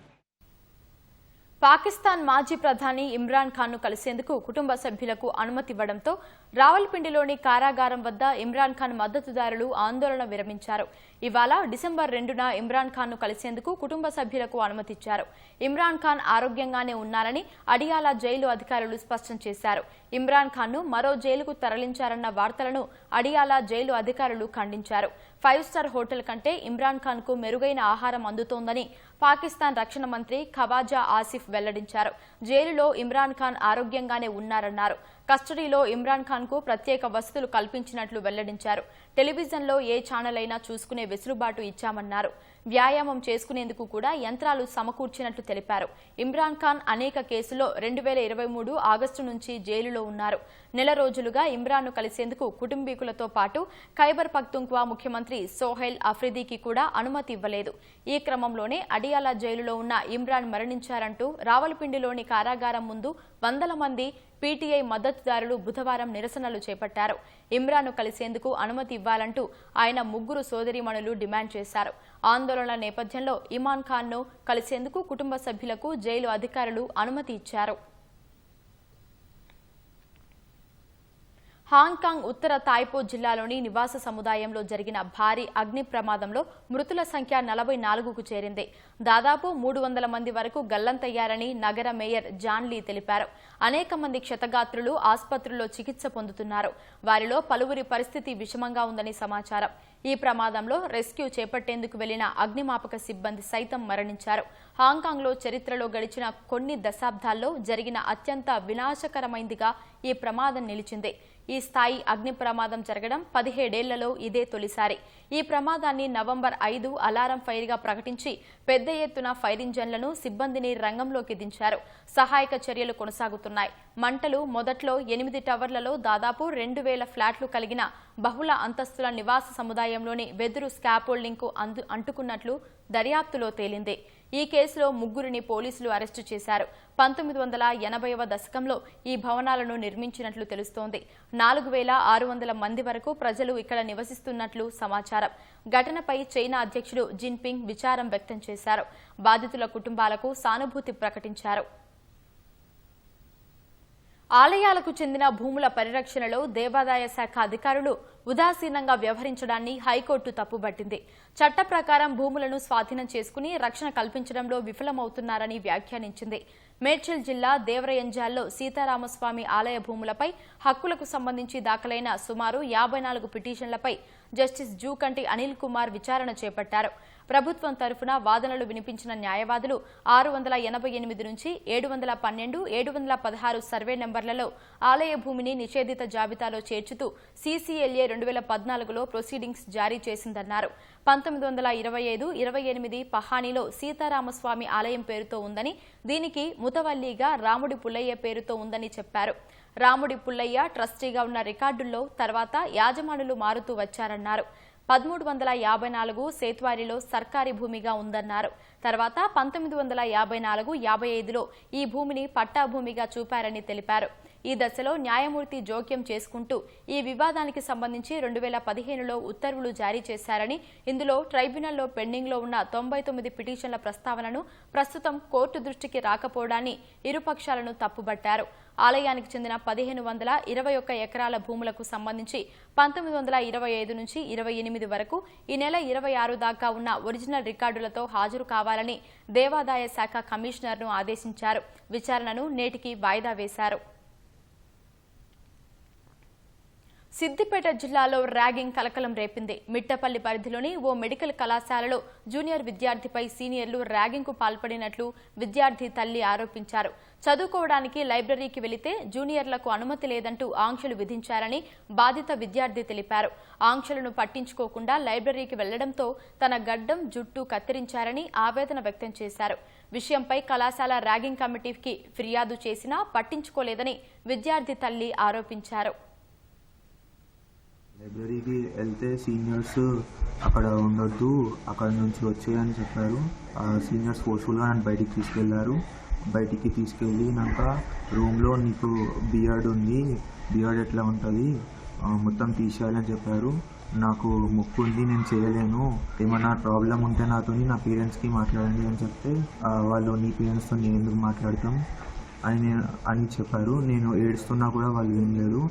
[SPEAKER 1] పాకిస్తాన్ మాజీ ప్రధాని ఇమ్రాన్ ఖాన్ను కలిసేందుకు కుటుంబ సభ్యులకు అనుమతి ఇవ్వడంతో రావల్పిండిలోని కారాగారం వద్ద ఇమ్రాన్ ఖాన్ మద్దతుదారులు ఆందోళన విరమించారు. ఇవాళ డిసెంబర్ 2న ఇమ్రాన్ ఖాన్ను కలిసేందుకు కుటుంబ సభ్యులకు అనుమతిచ్చారు. ఇమ్రాన్ ఖాన్ ఆరోగ్యంగానే ఉన్నారని అడియాలా జైలు అధికారులు స్పష్టం చేశారు. ఇమ్రాన్ ఖాన్ను మరో జైలుకు తరలించారన్న వార్తలను అడియాలా జైలు అధికారులు ఖండించారు. 5 స్టార్ హోటల్ కంటే ఇమ్రాన్ ఖాన్కు మెరుగైన ఆహారం అందుతోందని పాకిస్తాన్ రక్షణ మంత్రి ఖవాజా ఆసిఫ్ వెల్లడించారు. జైలులో ఇమ్రాన్ ఖాన్ ఆరోగ్యంగానే ఉన్నారన్నారు. కస్టడీలో ఇమ్రాన్ ఖాన్కు ప్రత్యేక వసతులు కల్పించినట్లు వెల్లడించారు. టెలివిజన్లో ఏ ఛానల్ అయినా చూసుకునే వెసులుబాటు ఇచ్చామన్నారు. వ్యాయామం చేసుకునేందుకు కూడా యంత్రాలు సమకూర్చినట్లు తెలిపారు. ఇమ్రాన్ ఖాన్ అనేక కేసుల్లో 2023 ఆగస్టు నుంచి జైలులో ఉన్నారు. నెల రోజులుగా ఇమ్రాన్ను కలిసేందుకు కుటుంబీకులతో పాటు ఖైబర్ పఖ్తుంఖ్వా ముఖ్యమంత్రి సోహెల్ అఫ్రిదీకి కూడా అనుమతి ఇవ్వలేదు. ఈ క్రమంలోనే అడియాలా జైలులో ఉన్న ఇమ్రాన్ మరణించారంటూ రావల్పిండిలోని కారాగారం ముందు వందల మంది పీటీఐ మద్దతుదారులు బుధవారం నిరసనలు చేపట్టారు. ఇమ్రాన్ను కలిసేందుకు అనుమతి ఇవ్వాలంటూ ఆయన ముగ్గురు సోదరీమణులు డిమాండ్ చేశారు. ఆందోళనల నేపథ్యంలో ఇమ్రాన్ ఖాన్ను కలిసేందుకు కుటుంబ సభ్యులకు జైలు అధికారులు అనుమతి ఇచ్చారు. హాంకాంగ్ ఉత్తర తాయ్పో జిల్లాలోని నివాస సముదాయంలో జరిగిన భారీ అగ్ని ప్రమాదంలో మృతుల సంఖ్య 44కు చేరింది. దాదాపు 300 మంది వరకు గల్లంతయ్యారని నగర మేయర్ జాన్ లీ తెలిపారు. అనేక మంది క్షతగాత్రులు ఆసుపత్రుల్లో చికిత్స పొందుతున్నారు. వారిలో పలువురి పరిస్థితి విషమంగా ఉందని సమాచారం. ఈ ప్రమాదంలో రెస్క్యూ చేపట్టేందుకు వెళ్లిన అగ్నిమాపక సిబ్బంది సైతం మరణించారు. హాంకాంగ్లో చరిత్రలో గడిచిన కొన్ని దశాబ్దాల్లో జరిగిన అత్యంత వినాశకరమైందిగా ఈ ప్రమాదం నిలిచింది. ఈ స్థాయి అగ్ని ప్రమాదం జరగడం 17 ఏళ్లలో ఇదే తొలిసారి. ఈ ప్రమాదాన్ని నవంబర్ 5 అలారం ఫైర్గా ప్రకటించి పెద్ద ఎత్తున ఫైర్ ఇంజన్లను సిబ్బందిని రంగంలోకి దించారు. సహాయక చర్యలు కొనసాగుతున్నాయి. మంటలు మొదట్లో 8 టవర్లలో దాదాపు 2000 ఫ్లాట్లు కలిగిన బహుళ అంతస్తుల నివాస సముదాయంలోని వెదురు స్కాపోల్డింగ్కు అంటుకున్నట్లు దర్యాప్తులో తేలింది. ఈ కేసులో ముగ్గురిని పోలీసులు అరెస్టు చేశారు. 1980వ దశకంలో ఈ భవనాలను నిర్మించినట్లు తెలుస్తోంది. 4600 మంది వరకు ప్రజలు ఇక్కడ నివసిస్తున్నట్లు సమాచారం. ఘటనపై చైనా అధ్యక్షుడు జిన్పింగ్ విచారం వ్యక్తం చేశారు. బాధితుల కుటుంబాలకు సానుభూతి ప్రకటించారు. ఆలయాలకు చెందిన భూముల పరిరక్షణలో దేవాదాయ శాఖ అధికారులు ఉదాసీనంగా వ్యవహరించడాన్ని హైకోర్టు తప్పుబట్టింది. చట్ట ప్రకారం భూములను స్వాధీనం చేసుకుని రక్షణ కల్పించడంలో విఫలమవుతున్నారని వ్యాఖ్యానించింది. మేడ్చల్ జిల్లా దేవరయంజాల్లో సీతారామస్వామి ఆలయ భూములపై హక్కులకు సంబంధించి దాఖలైన సుమారు 54 పిటిషన్లపై జస్టిస్ జూకంటి అనిల్ కుమార్ విచారణ చేపట్టారు. ప్రభుత్వం తరఫున వాదనలు వినిపించిన న్యాయవాదులు 688 నుంచి 712, 716 సర్వే నెంబర్లలో ఆలయ భూమిని నిషేధిత జాబితాలో చేర్చుతూ సీసీఎల్ఏ 2014లో ప్రొసీడింగ్స్ జారీ చేసిందన్నారు. 1925-28 పహానీలో సీతారామస్వామి ఆలయం పేరుతో ఉందని, దీనికి ముతవల్లిగా రాముడి పుల్లయ్య పేరుతో ఉందని చెప్పారు. రాముడి పుల్లయ్య ట్రస్టీగా ఉన్న రికార్డుల్లో తర్వాత యాజమానులు మారుతూ వచ్చారన్నారు. 1354 సేత్వారిలో సర్కారీ భూమిగా ఉందన్నారు. తర్వాత 1954-55లో ఈ భూమిని పట్టా భూమిగా చూపారని తెలిపారు. ఈ దశలో న్యాయమూర్తి జోక్యం చేసుకుంటూ ఈ వివాదానికి సంబంధించి 2015లో ఉత్తర్వులు జారీ చేశారని, ఇందులో ట్రైబ్యునల్లో పెండింగ్లో ఉన్న 99 పిటిషన్ల ప్రస్తావనను ప్రస్తుతం కోర్టు దృష్టికి రాకపోవడాన్ని ఇరుపక్షాలను తప్పుబట్టారు. ఆలయానికి చెందిన 1521 ఎకరాల భూములకు సంబంధించి 1925 నుంచి 28 వరకు ఈ నెల 26 దాకా ఉన్న ఒరిజినల్ రికార్డులతో హాజరు కావాలని దేవాదాయ శాఖ కమిషనర్ను ఆదేశించారు. విచారణను నేటికి వాయిదా వేశారు. సిద్దిపేట జిల్లాలో ర్యాగింగ్ కలకలం రేపింది. మిట్టపల్లి పరిధిలోని ఓ మెడికల్ కళాశాలలో జూనియర్ విద్యార్థిపై సీనియర్లు ర్యాగింగ్కు పాల్పడినట్లు విద్యార్థి తల్లి ఆరోపించారు. చదువుకోవడానికి లైబ్రరీకి వెళితే జూనియర్లకు అనుమతి లేదంటూ ఆంక్షలు విధించారని బాధిత విద్యార్థి తెలిపారు. ఆంక్షలను పట్టించుకోకుండా లైబ్రరీకి వెళ్లడంతో తన గడ్డం, జుట్టు కత్తిరించారని ఆవేదన వ్యక్తం చేశారు. విషయంపై కళాశాల ర్యాగింగ్ కమిటీకి ఫిర్యాదు చేసినా పట్టించుకోలేదని విద్యార్థి తల్లి ఆరోపించారు.
[SPEAKER 8] లైబ్రరీకి వెళ్తే సీనియర్స్ అక్కడ ఉండొద్దు, అక్కడ నుంచి వచ్చేయని చెప్పారు. సీనియర్స్ ఫోర్స్ఫుల్గా నన్ను బయటికి తీసుకెళ్లారు. బయటికి తీసుకెళ్ళినాక రూమ్లో నీకు బియర్డ్ ఉంది, బియర్డ్ ఎట్లా ఉంటుంది, మొత్తం తీసేయాలని చెప్పారు. నాకు ముక్కు ఉంది, నేను చేయలేను, ఏమన్నా ప్రాబ్లం ఉంటే నాతో నా పేరెంట్స్కి మాట్లాడండి అని చెప్తే వాళ్ళు నీ పేరెంట్స్తో నేను ఎందుకు మాట్లాడతాం అని చెప్పారు. నేను ఏడుస్తున్నా కూడా వాళ్ళు ఏం లేదు,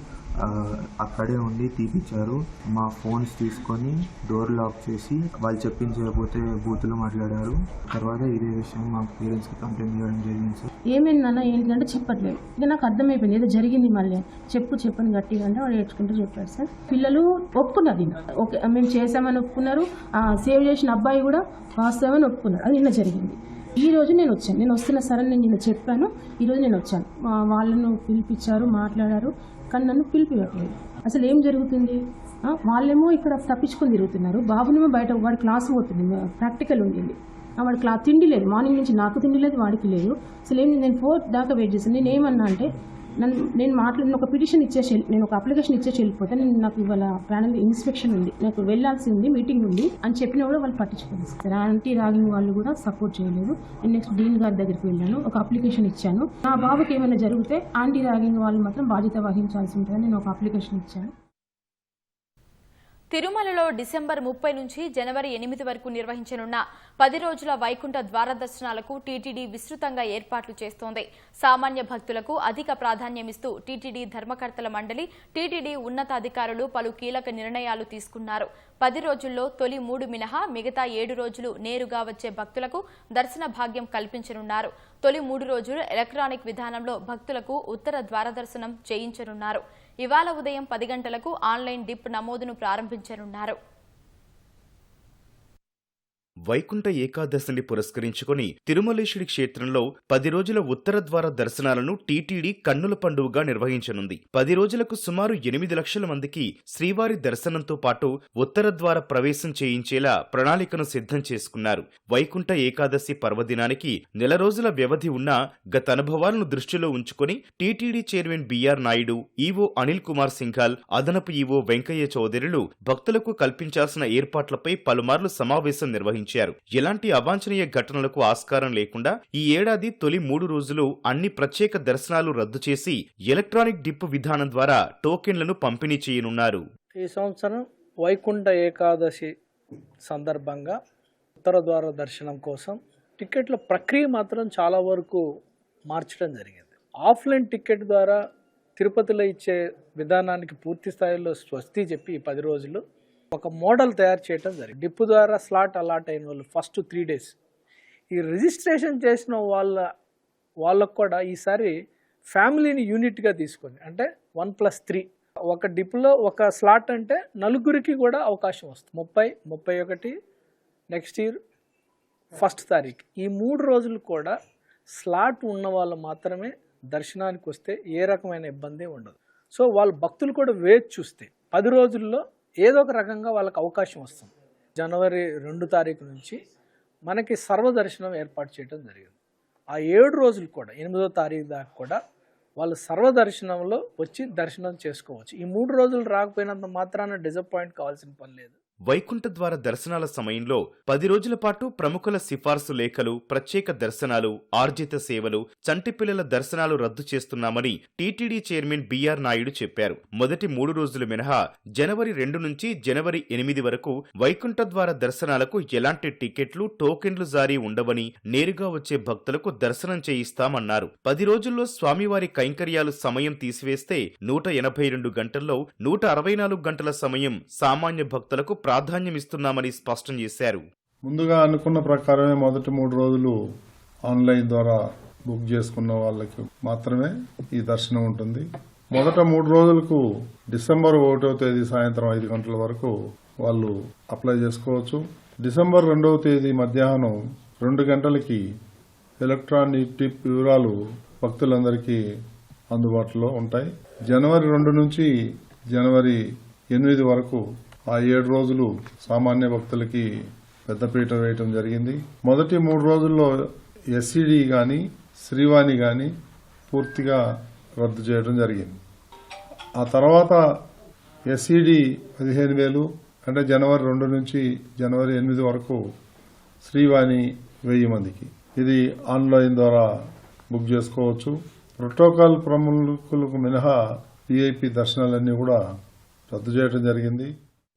[SPEAKER 8] అక్కడే ఉండి తీపిచ్చారు. మా ఫోన్స్ తీసుకొని డోర్ లాక్ చేసి వాళ్ళు చెప్పించకపోతే బూతులు మాట్లాడారు. తర్వాత ఇదే విషయం మా పేరెంట్స్కి కంప్లైంట్ చేయడం జరిగింది. సార్
[SPEAKER 9] ఏమైందన్న ఏంటంటే చెప్పట్లేదు. ఇక నాకు అర్థమైపోయింది ఏదో జరిగింది. మళ్ళీ చెప్పని గట్టిగా అంటే వాడు ఏడ్చుకుంటూ చెప్పారు. సార్ పిల్లలు ఒప్పుకున్నారు, ఓకే మేము చేసామని ఒప్పుకున్నారు. సేవ్ చేసిన అబ్బాయి కూడా వాస్తవమని ఒప్పుకున్నారు. అది నిన్న జరిగింది. ఈ రోజు నేను వచ్చాను, నేను వస్తున్నా సరే నేను నిన్న చెప్పాను, ఈరోజు నేను వచ్చాను. వాళ్ళను పిలిపించారు, మాట్లాడారు, కానీ నన్ను పిలిపివ్వట్లేదు. అసలు ఏం జరుగుతుంది? వాళ్ళేమో ఇక్కడ తప్పించుకొని తిరుగుతున్నారు, బాబునేమో బయట వాడి క్లాస్ పోతుంది, ప్రాక్టికల్ ఉండింది, వాడి తిండి లేదు, మార్నింగ్ నుంచి నాకు తిండి లేదు, వాడికి లేదు. అసలు ఏం నేను 4 దాకా వెయిట్ చేశాను. నేను ఏమన్నా అంటే నేను మాట్లాడిన ఒక పిటిషన్ ఇచ్చేసి నేను ఒక అప్లికేషన్ ఇచ్చేసి వెళ్ళిపోతే నాకు ఇవాళ ప్యానల్ ఇన్స్పెక్షన్ ఉంది, నాకు వెళ్లాల్సి ఉంది, మీటింగ్ ఉంది అని చెప్పినా కూడా వాళ్ళు పట్టించుకోలేదు. సార్ యాంటీ ర్యాగింగ్ వాళ్ళు కూడా సపోర్ట్ చేయలేదు. నేను నెక్స్ట్ డీన్ గారి దగ్గరికి వెళ్ళాను, ఒక అప్లికేషన్ ఇచ్చాను. నా బాబుకి ఏమైనా జరిగితే యాంటీ ర్యాగింగ్ వాళ్ళు మాత్రం బాధ్యత వహించాల్సి ఉంటుందని నేను ఒక అప్లికేషన్ ఇచ్చాను.
[SPEAKER 1] తిరుమలలో డిసెంబర్ 30 నుంచి జనవరి 8 వరకు నిర్వహించనున్న 10 రోజుల వైకుంఠ ద్వార దర్శనాలకు టీటీడీ విస్తృతంగా ఏర్పాట్లు చేస్తోంది. సామాన్య భక్తులకు అధిక ప్రాధాన్యమిస్తూ టీటీడీ ధర్మకర్తల మండలి, టీటీడీ ఉన్నతాధికారులు పలు కీలక నిర్ణయాలు తీసుకున్నారు. 10 రోజుల్లో తొలి 3 మినహా మిగతా 7 రోజులు నేరుగా వచ్చే భక్తులకు దర్శన భాగ్యం కల్పించనున్నారు. తొలి 3 రోజులు ఎలక్ట్రానిక్ విధానంలో భక్తులకు ఉత్తర ద్వార దర్శనం చేయించనున్నారు. ఇవాళ ఉదయం 10 గంటలకు ఆన్లైన్ డిప్ నమోదును ప్రారంభించనున్నారు.
[SPEAKER 2] వైకుంఠ ఏకాదశిని పురస్కరించుకుని తిరుమలేశుడి క్షేత్రంలో 10 రోజుల ఉత్తర ద్వార దర్శనాలను టీటీడీ కన్నుల పండుగగా నిర్వహించనుంది. 10 రోజులకు సుమారు 8 లక్షల మందికి శ్రీవారి దర్శనంతో పాటు ఉత్తర ద్వార ప్రవేశం చేయించేలా ప్రణాళికను సిద్ధం చేసుకున్నారు. వైకుంఠ ఏకాదశి పర్వదినానికి నెల రోజుల వ్యవధి ఉన్నా గత అనుభవాలను దృష్టిలో ఉంచుకుని TTD chairman BR Naidu, EO Anil Kumar Singhal, అదనపు ఈవో వెంకయ్య చౌదరులు భక్తులకు కల్పించాల్సిన ఏర్పాట్లపై పలుమార్లు సమావేశం నిర్వహించారు. నిర్వహించారు. ఎలాంటి అవాంఛనీయ ఘటనలకు ఆస్కారం లేకుండా ఈ ఏడాది తొలి 3 రోజులు అన్ని ప్రత్యేక దర్శనాలు రద్దు చేసి ఎలక్ట్రానిక్ డిప్ విధానం ద్వారా టోకెన్లను పంపిణీ చేయనున్నారు.
[SPEAKER 10] ఈ సంవత్సరం వైకుంఠ ఏకాదశి సందర్భంగా ఉత్తర ద్వార దర్శనం కోసం టికెట్ల ప్రక్రియ మాత్రం చాలా వరకు మార్చడం జరిగింది. ఆఫ్లైన్ టికెట్ ద్వారా తిరుపతిలో ఇచ్చే విధానానికి పూర్తి స్థాయిలో స్వస్తి చెప్పి ఈ 10 రోజులు ఒక మోడల్ తయారు చేయడం జరిగింది. డిప్ ద్వారా స్లాట్ అలాట్ అయిన వాళ్ళు ఫస్ట్ 3 days ఈ రిజిస్ట్రేషన్ చేసిన వాళ్ళకు కూడా ఈసారి ఫ్యామిలీని యూనిట్గా తీసుకొని అంటే 1+3 ఒక డిప్లో ఒక స్లాట్ అంటే 4 కూడా అవకాశం వస్తుంది. 30, 31 నెక్స్ట్ ఇయర్ 1st తారీఖు ఈ 3 రోజులు కూడా స్లాట్ ఉన్న వాళ్ళు మాత్రమే దర్శనానికి వస్తే ఏ రకమైన ఇబ్బంది ఉండదు. సో వాళ్ళ భక్తులు కూడా వేచి చూస్తే 10 రోజుల్లో ఏదో ఒక రకంగా వాళ్ళకి అవకాశం వస్తుంది. జనవరి 2 తారీఖు నుంచి మనకి సర్వదర్శనం ఏర్పాటు చేయడం జరిగింది. ఆ 7 రోజులు కూడా 8వ తారీఖు దాకా కూడా వాళ్ళు సర్వదర్శనంలో వచ్చి దర్శనం చేసుకోవచ్చు. ఈ 3 రోజులు రాకపోయినంత మాత్రాన డిసప్పాయింట్ కావాల్సిన పని లేదు.
[SPEAKER 2] వైకుంఠ ద్వార దర్శనాల సమయంలో 10 రోజుల పాటు ప్రముఖుల సిఫార్సు లేఖలు, ప్రత్యేక దర్శనాలు, ఆర్జిత సేవలు, చంటి పిల్లల దర్శనాలు రద్దు చేస్తున్నామని టీటీడీ చైర్మన్ బిఆర్ నాయుడు చెప్పారు. మొదటి 3 రోజులు మినహా జనవరి 2 నుంచి జనవరి 8 వరకు వైకుంఠ ద్వార దర్శనాలకు ఎలాంటి టికెట్లు, టోకెన్లు జారీ ఉండవని నేరుగా వచ్చే భక్తులకు దర్శనం చేయిస్తామన్నారు. 10 రోజుల్లో స్వామివారి కైంకర్యాలు సమయం తీసివేస్తే 182 గంటల్లో 164 గంటల సమయం సామాన్య భక్తులకు ప్రాధాన్యమిస్తున్నామని స్పష్టం చేశారు.
[SPEAKER 3] ముందుగా అనుకున్న ప్రకారమే మొదటి 3 రోజులు ఆన్లైన్ ద్వారా బుక్ చేసుకున్న వాళ్ళకి మాత్రమే ఈ దర్శనం ఉంటుంది. మొదట 3 రోజులకు డిసెంబర్ 1వ తేదీ సాయంత్రం 5 గంటల వరకు వాళ్ళు అప్లై చేసుకోవచ్చు. డిసెంబర్ 2వ తేదీ మధ్యాహ్నం 2 గంటలకి ఎలక్ట్రానిక్ టిప్ వివరాలు భక్తులందరికీ అందుబాటులో ఉంటాయి. జనవరి 2 నుంచి జనవరి 8 వరకు ఆ 7 రోజులు సామాన్య భక్తులకి పెద్దపీట వేయటం జరిగింది. మొదటి 3 రోజుల్లో ఎస్సీడీ గాని శ్రీవాణి గాని పూర్తిగా రద్దు చేయడం జరిగింది. ఆ తర్వాత ఎస్సీడీ 15,000 అంటే జనవరి 2 నుంచి జనవరి 8 వరకు, శ్రీవాణి 1000 మందికి. ఇది ఆన్లైన్ ద్వారా బుక్ చేసుకోవచ్చు. ప్రోటోకాల్ ప్రముఖులకు మినహా విఐపి దర్శనాలన్నీ కూడా రద్దు చేయడం జరిగింది.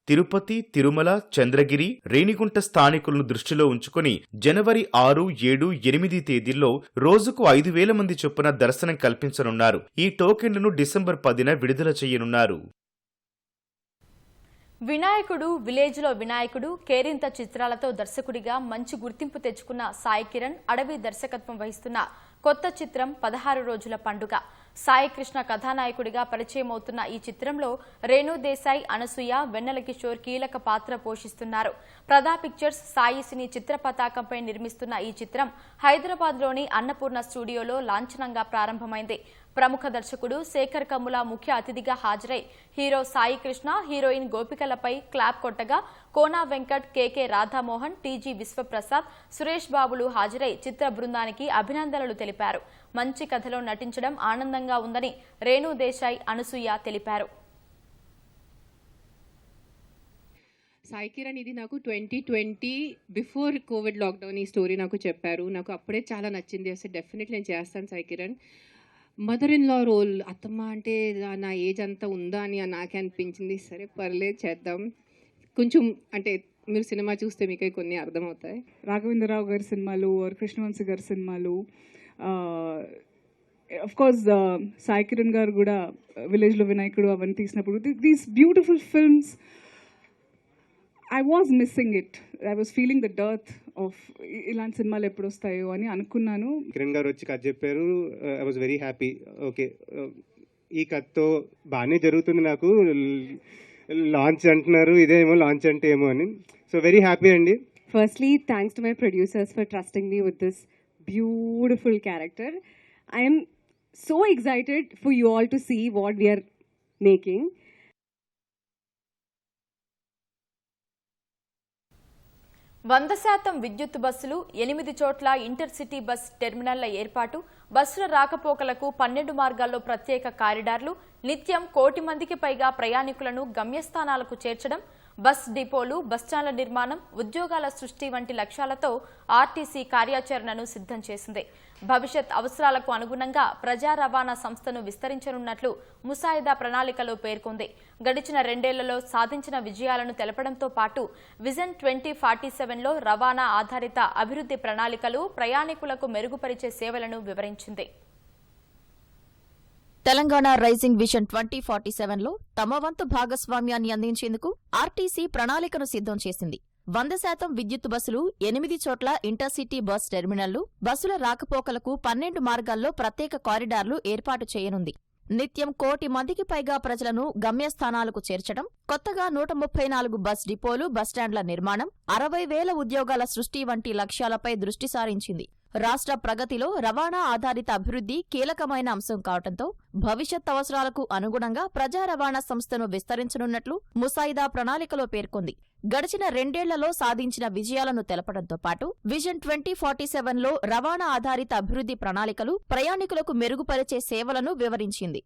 [SPEAKER 2] తిరుపతి, తిరుమల, చంద్రగిరి, రేణిగుంట స్థానికులను దృష్టిలో ఉంచుకుని జనవరి 6, 7, 8 తేదీల్లో రోజుకు 5,000 మంది చొప్పున దర్శనం కల్పించనున్నారు. ఈ టోకెన్లను డిసెంబర్ 10న విడుదల చేయనున్నారు.
[SPEAKER 1] వినాయకుడు, విలేజ్లో వినాయకుడు, కేరింత చిత్రాలతో దర్శకుడిగా మంచి గుర్తింపు తెచ్చుకున్న సాయి కిరణ్ అడవి దర్శకత్వం వహిస్తున్న కొత్త చిత్రం 16 రోజుల పండుగ. సాయి కృష్ణ కథానాయకుడిగా పరిచయం అవుతున్న ఈ చిత్రంలో రేణు దేశాయ్, అనసూయ, వెన్నెల కిషోర్ కీలక పాత్ర పోషిస్తున్నారు. ప్రదా పిక్చర్స్, సాయి సినీ చిత్ర పతాకంపై నిర్మిస్తున్న ఈ చిత్రం హైదరాబాద్లోని అన్నపూర్ణ స్టూడియోలో లాంఛనంగా ప్రారంభమైంది. ప్రముఖ దర్శకుడు శేఖర్ కమ్ముల ముఖ్య అతిథిగా హాజరై హీరో సాయి కృష్ణ, హీరోయిన్ గోపికలపై క్లాప్ కొట్టగా కోనా వెంకట్, కేకే రాధామోహన్, టీజీ విశ్వప్రసాద్, సురేష్ బాబులు హాజరై చిత్ర బృందానికి అభినందనలు తెలిపారు. మంచి కథలో నటించడం ఆనందంగా ఉందని రేణు దేశాయ్, అనసూయ తెలిపారు.
[SPEAKER 11] సాయి కిరణ్ ఇది నాకు 2020 బిఫోర్ కోవిడ్ లాక్డౌన్ ఈ స్టోరీ నాకు చెప్పారు. నాకు అప్పుడే చాలా నచ్చింది. అసలు డెఫినెట్లీ నేను చేస్తాను Sai Kiran. Mother in law role, అత్తమ్మ అంటే నా ఏజ్ అంతా ఉందా అని నాకే అనిపించింది. సరే పర్లేదు చేద్దాం. కొంచెం అంటే మీరు సినిమా చూస్తే మీకే కొన్ని అర్థమవుతాయి.
[SPEAKER 12] రాఘవేంద్రరావు గారి సినిమాలు, కృష్ణవంశీ గారి సినిమాలు, ఆఫ్ కోర్స్ సాయి కిరణ్ గారు కూడా విలేజ్లో వినాయకుడు అవన్నీ తీసినప్పుడు these beautiful films I was missing it. I was feeling the dearth of ఇలాంటి సినిమాలు ఎప్పుడు వస్తాయో అని అనుకున్నాను.
[SPEAKER 13] కిరణ్ గారు వచ్చి కథ చెప్పారు. I was very happy. Okay, ఈ కథతో బాగానే జరుగుతుంది. నాకు లాంచ్ అంటున్నారు, ఇదేమో లాంచ్ అంటే ఏమో అని. సో వెరీ హ్యాపీ అండి.
[SPEAKER 14] Firstly, thanks to my producers for trusting me with this beautiful character. I am so excited for you all to see what we are making.
[SPEAKER 1] వంద శాతం విద్యుత్ బస్సులు, 8 చోట్ల ఇంటర్సిటీ బస్ టెర్మినళ్ల ఏర్పాటు, బస్సుల రాకపోకలకు 12 మార్గాల్లో ప్రత్యేక కారిడార్లు, నిత్యం 1,00,00,000 మందికి పైగా ప్రయాణికులను గమ్యస్థానాలకు చేర్చడం, బస్ డిపోలు, బస్టాండ్ల నిర్మాణం, ఉద్యోగాల సృష్టి వంటి లక్ష్యాలతో ఆర్టీసీ కార్యాచరణను సిద్ధం చేసింది. భవిష్యత్ అవసరాలకు అనుగుణంగా ప్రజా రవాణా సంస్థను విస్తరించనున్నట్లు ముసాయిదా ప్రణాళికలో పేర్కొంది. గడిచిన 2 ఏళ్లలో సాధించిన విజయాలను తెలపడంతో పాటు విజన్ 2047లో రవాణా ఆధారిత అభివృద్ధి ప్రణాళికలు ప్రయాణికులకు మెరుగుపరిచే సేవలను వివరించింది.
[SPEAKER 15] తెలంగాణ రైజింగ్ విజన్ 2047లో తమ వంతు భాగస్వామ్యాన్ని అందించేందుకు ఆర్టీసీ ప్రణాళికను సిద్ధం చేసింది. 100% విద్యుత్ బస్సులు, 8 చోట్ల ఇంటర్సిటీ బస్ టెర్మినళ్లు, బస్సుల రాకపోకలకు 12 మార్గాల్లో ప్రత్యేక కారిడార్లు ఏర్పాటు చేయనుంది. నిత్యం 1 కోటి మందికి పైగా ప్రజలను గమ్యస్థానాలకు చేర్చడం, కొత్తగా 134 బస్ డిపోలు, బస్టాండ్ల నిర్మాణం, 60,000 ఉద్యోగాల సృష్టి వంటి లక్ష్యాలపై దృష్టి సారించింది. రాష్ట్ర ప్రగతిలో రవాణా ఆధారిత అభివృద్ధి కీలకమైన అంశం కావడంతో భవిష్యత్ అవసరాలకు అనుగుణంగా ప్రజా రవాణా సంస్థను విస్తరించనున్నట్లు ముసాయిదా ప్రణాళికలో పేర్కొంది. గడిచిన 2 ఏళ్లలో సాధించిన విజయాలను తెలపడంతో పాటు విజన్ 2047లో రవాణా ఆధారిత అభివృద్ధి ప్రణాళికలు ప్రయాణికులకు మెరుగుపరిచే సేవలను వివరించింది.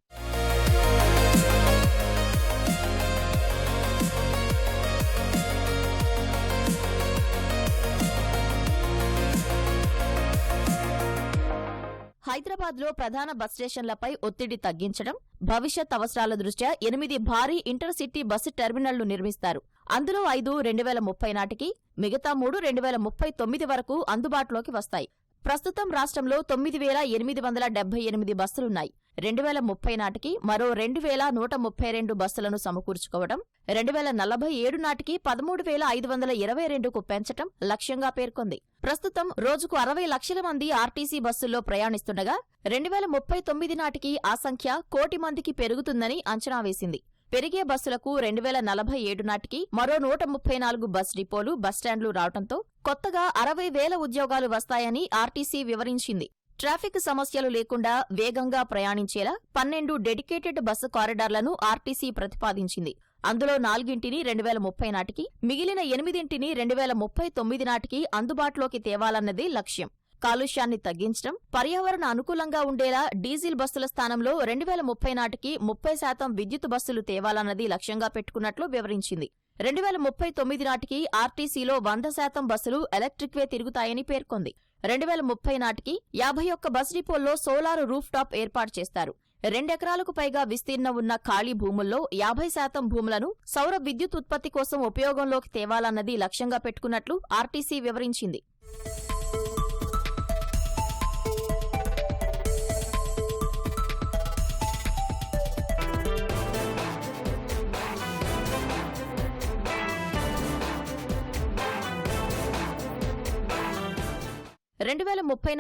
[SPEAKER 15] హైదరాబాద్లో ప్రధాన బస్ స్టేషన్లపై ఒత్తిడి తగ్గించడం, భవిష్యత్ అవసరాల దృష్ట్యా 8 భారీ ఇంటర్సిటీ బస్సు టెర్మినళ్లు నిర్మిస్తారు. అందులో 5 2030 నాటికి, మిగతా 3 2039 వరకు అందుబాటులోకి వస్తాయి. ప్రస్తుతం రాష్ట్రంలో 9,878 బస్సులున్నాయి. 2030 నాటికి మరో 2,132 బస్సులను సమకూర్చుకోవడం, 2047 నాటికి 13,522కు పెంచడం లక్ష్యంగా పేర్కొంది. ప్రస్తుతం రోజుకు 60 లక్షల మంది ఆర్టీసీ బస్సుల్లో ప్రయాణిస్తుండగా 2039 నాటికి ఆ సంఖ్య 1 కోటి మందికి పెరుగుతుందని అంచనా వేసింది. పెరిగే బస్సులకు 2047 నాటికి మరో 134 బస్ డిపోలు, బస్టాండ్లు రావడంతో కొత్తగా 60,000 ఉద్యోగాలు వస్తాయని ఆర్టీసీ వివరించింది. ట్రాఫిక్ సమస్యలు లేకుండా వేగంగా ప్రయాణించేలా 12 డెడికేటెడ్ బస్సు కారిడార్లను ఆర్టీసీ ప్రతిపాదించింది. అందులో 4ని 2030 నాటికి, మిగిలిన 8ని 2039 నాటికి అందుబాటులోకి తేవాలన్నదే లక్ష్యం. కాలుష్యాన్ని తగ్గించడం, పర్యావరణ అనుకూలంగా ఉండేలా డీజిల్ బస్సుల స్థానంలో 2030 నాటికి 30% విద్యుత్ బస్సులు తేవాలన్నది లక్ష్యంగా పెట్టుకున్నట్లు వివరించింది. 2039 నాటికి ఆర్టీసీలో 100% బస్సులు ఎలక్ట్రిక్వే తిరుగుతాయని పేర్కొంది. 2030 నాటికి 51 బస్ డిపోల్లో సోలార్ రూఫ్ టాప్ ఏర్పాటు చేస్తారు. 2 ఎకరాలకు పైగా విస్తీర్ణం ఉన్న ఖాళీ భూముల్లో 50% భూములను సౌర విద్యుత్ ఉత్పత్తి కోసం ఉపయోగంలోకి తేవాలన్నది లక్ష్యంగా పెట్టుకున్నట్లు ఆర్టీసీ వివరించింది.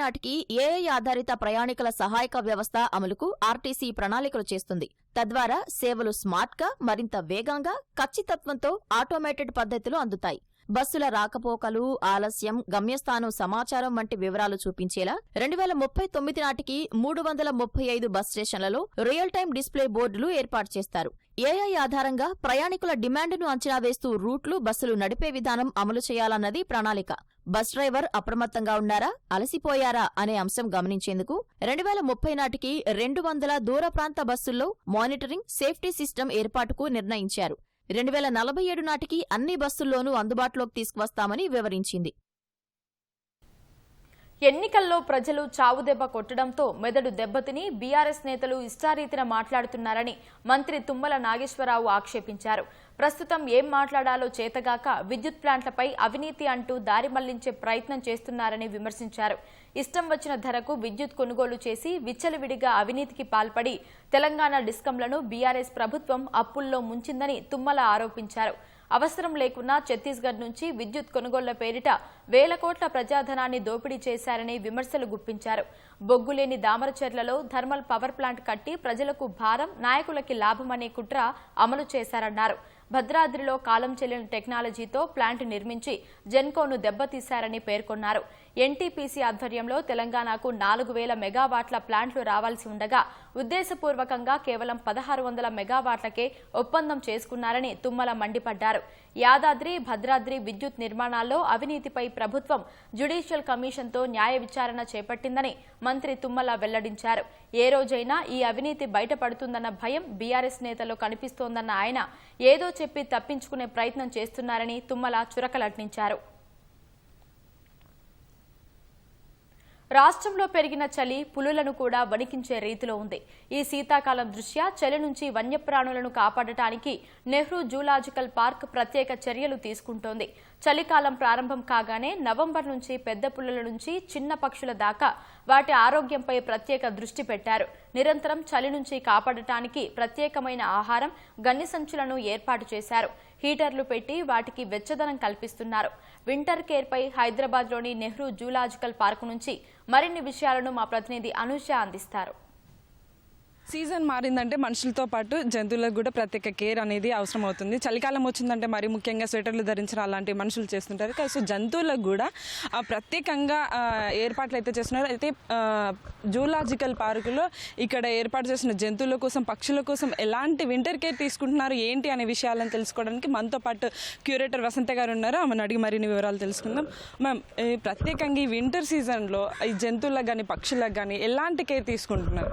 [SPEAKER 15] నాటికి ఏఐ ఆధారిత ప్రయాణికుల సహాయక వ్యవస్థ అమలుకు ఆర్టీసీ ప్రణాళికలు చేస్తుంది. తద్వారా సేవలు స్మార్ట్గా, మరింత వేగంగా, ఖచ్చితత్వంతో ఆటోమేటెడ్ పద్ధతిలో అందుతాయి. బస్సుల రాకపోకలు, ఆలస్యం, గమ్యస్థానం సమాచారం వంటి వివరాలు చూపించేలా 2039 నాటికి 335 బస్ స్టేషన్లలో రియల్ టైం డిస్ప్లే బోర్డులు ఏర్పాటు చేస్తారు. ఏఐ ఆధారంగా ప్రయాణికుల డిమాండ్ను అంచనా వేస్తూ రూట్లు, బస్సులు నడిపే విధానం అమలు చేయాలన్నది ప్రణాళిక. బస్ డ్రైవర్ అప్రమత్తంగా ఉన్నారా, అలసిపోయారా అనే అంశం గమనించేందుకు 2030 నాటికి 200 దూర ప్రాంత బస్సుల్లో మానిటరింగ్, సేఫ్టీ సిస్టమ్ ఏర్పాటుకు నిర్ణయించారు. 2047 నాటికి అన్ని బస్సుల్లోనూ అందుబాటులోకి తీసుకువస్తామని వివరించింది.
[SPEAKER 1] ఎన్నికల్లో ప్రజలు చావుదెబ్బ కొట్టడంతో మెదడు దెబ్బతిని బీఆర్ఎస్ నేతలు ఇష్టారీతిన మాట్లాడుతున్నారని మంత్రి తుమ్మల నాగేశ్వరరావు ఆక్షేపించారు. ప్రస్తుతం ఏం మాట్లాడాలో చేతగాక విద్యుత్ ప్లాంట్లపై అవినీతి అంటూ దారి మళ్లించే ప్రయత్నం చేస్తున్నారని విమర్శించారు. ఇష్టం వచ్చిన ధరకు విద్యుత్ కొనుగోలు చేసి విచ్చలవిడిగా అవినీతికి పాల్పడి తెలంగాణ డిస్కంలను బీఆర్ఎస్ ప్రభుత్వం అప్పుల్లో ముంచిందని తుమ్మల ఆరోపించారు. అవసరం లేకున్నా ఛత్తీస్గఢ్ నుంచి విద్యుత్ కొనుగోళ్ల పేరిట వేల కోట్ల ప్రజాధనాన్ని దోపిడీ చేశారని విమర్శలు గుప్పించారు. బొగ్గులేని దామరచెర్లలో థర్మల్ పవర్ ప్లాంట్ కట్టి ప్రజలకు భారం, నాయకులకి లాభమనే కుట్ర అమలు చేశారన్నారు. భద్రాద్రిలో కాలం చెల్లిన టెక్నాలజీతో ప్లాంట్ నిర్మించి జెన్కోను దెబ్బతీశారని పేర్కొన్నారు. ఎన్టీపీసీ ఆధ్వర్యంలో తెలంగాణకు 4,000 మెగావాట్ల ప్లాంట్లు రావాల్సి ఉండగా ఉద్దేశపూర్వకంగా కేవలం 1,600 మెగావాట్లకే ఒప్పందం చేసుకున్నారని తుమ్మల మండిపడ్డారు. యాదాద్రి భద్రాద్రి విద్యుత్ నిర్మాణాల్లో అవినీతిపై ప్రభుత్వం జ్యుడిషియల్ కమిషన్తో న్యాయ విచారణ చేపట్టిందని మంత్రి తుమ్మల వెల్లడించారు. ఏ రోజైనా ఈ అవినీతి బయటపడుతుందన్న భయం బీఆర్ఎస్ నేతల్లో కనిపిస్తోందన్న ఆయన ఏదో చెప్పి తప్పించుకునే ప్రయత్నం చేస్తున్నారని తుమ్మల చురకలంటించారు. రాష్ట్రంలో పెరిగిన చలి పులులను కూడా వణికించే రీతిలో ఉంది. ఈ శీతాకాలం దృష్ట్యా చలి నుంచి వన్యప్రాణులను కాపాడటానికి నెహ్రూ జూలాజికల్ పార్క్ ప్రత్యేక చర్యలు తీసుకుంటోంది. చలికాలం ప్రారంభం కాగానే నవంబర్ నుంచి పెద్ద పులుల నుంచి చిన్న పక్షుల దాకా వాటి ఆరోగ్యంపై ప్రత్యేక దృష్టి పెట్టారు. నిరంతరం చలి నుంచి కాపాడటానికి ప్రత్యేకమైన ఆహారం, గన్ని సంచులను ఏర్పాటు చేశారు. హీటర్లు పెట్టి వాటికి వెచ్చదనం కల్పిస్తున్నారు. వింటర్ కేర్ పై హైదరాబాద్లోని నెహ్రూ జూలాజికల్ పార్క్ నుంచి మరిన్ని విషయాలను మా ప్రతినిధి అనూష అందిస్తారు.
[SPEAKER 16] సీజన్ మారిందంటే మనుషులతో పాటు జంతువులకు కూడా ప్రత్యేక కేర్ అనేది అవసరం అవుతుంది. చలికాలం వచ్చిందంటే మరి ముఖ్యంగా స్వెటర్లు ధరించడం అలాంటి మనుషులు చేస్తుంటారు. సో జంతువులకు కూడా ప్రత్యేకంగా ఏర్పాట్లు అయితే చేస్తున్నారు. అయితే జూలాజికల్ పార్కులో ఇక్కడ ఏర్పాటు చేసిన జంతువుల కోసం, పక్షుల కోసం ఎలాంటి వింటర్ కేర్ తీసుకుంటున్నారు ఏంటి అనే విషయాలను తెలుసుకోవడానికి మనతో పాటు క్యూరేటర్ వసంత గారు ఉన్నారు. ఆమెను అడిగి మరిన్ని వివరాలు తెలుసుకుందాం. మ్యామ్, ప్రత్యేకంగా ఈ వింటర్ సీజన్లో ఈ జంతువులకు కానీ పక్షులకు కానీ ఎలాంటి కేర్ తీసుకుంటున్నారు?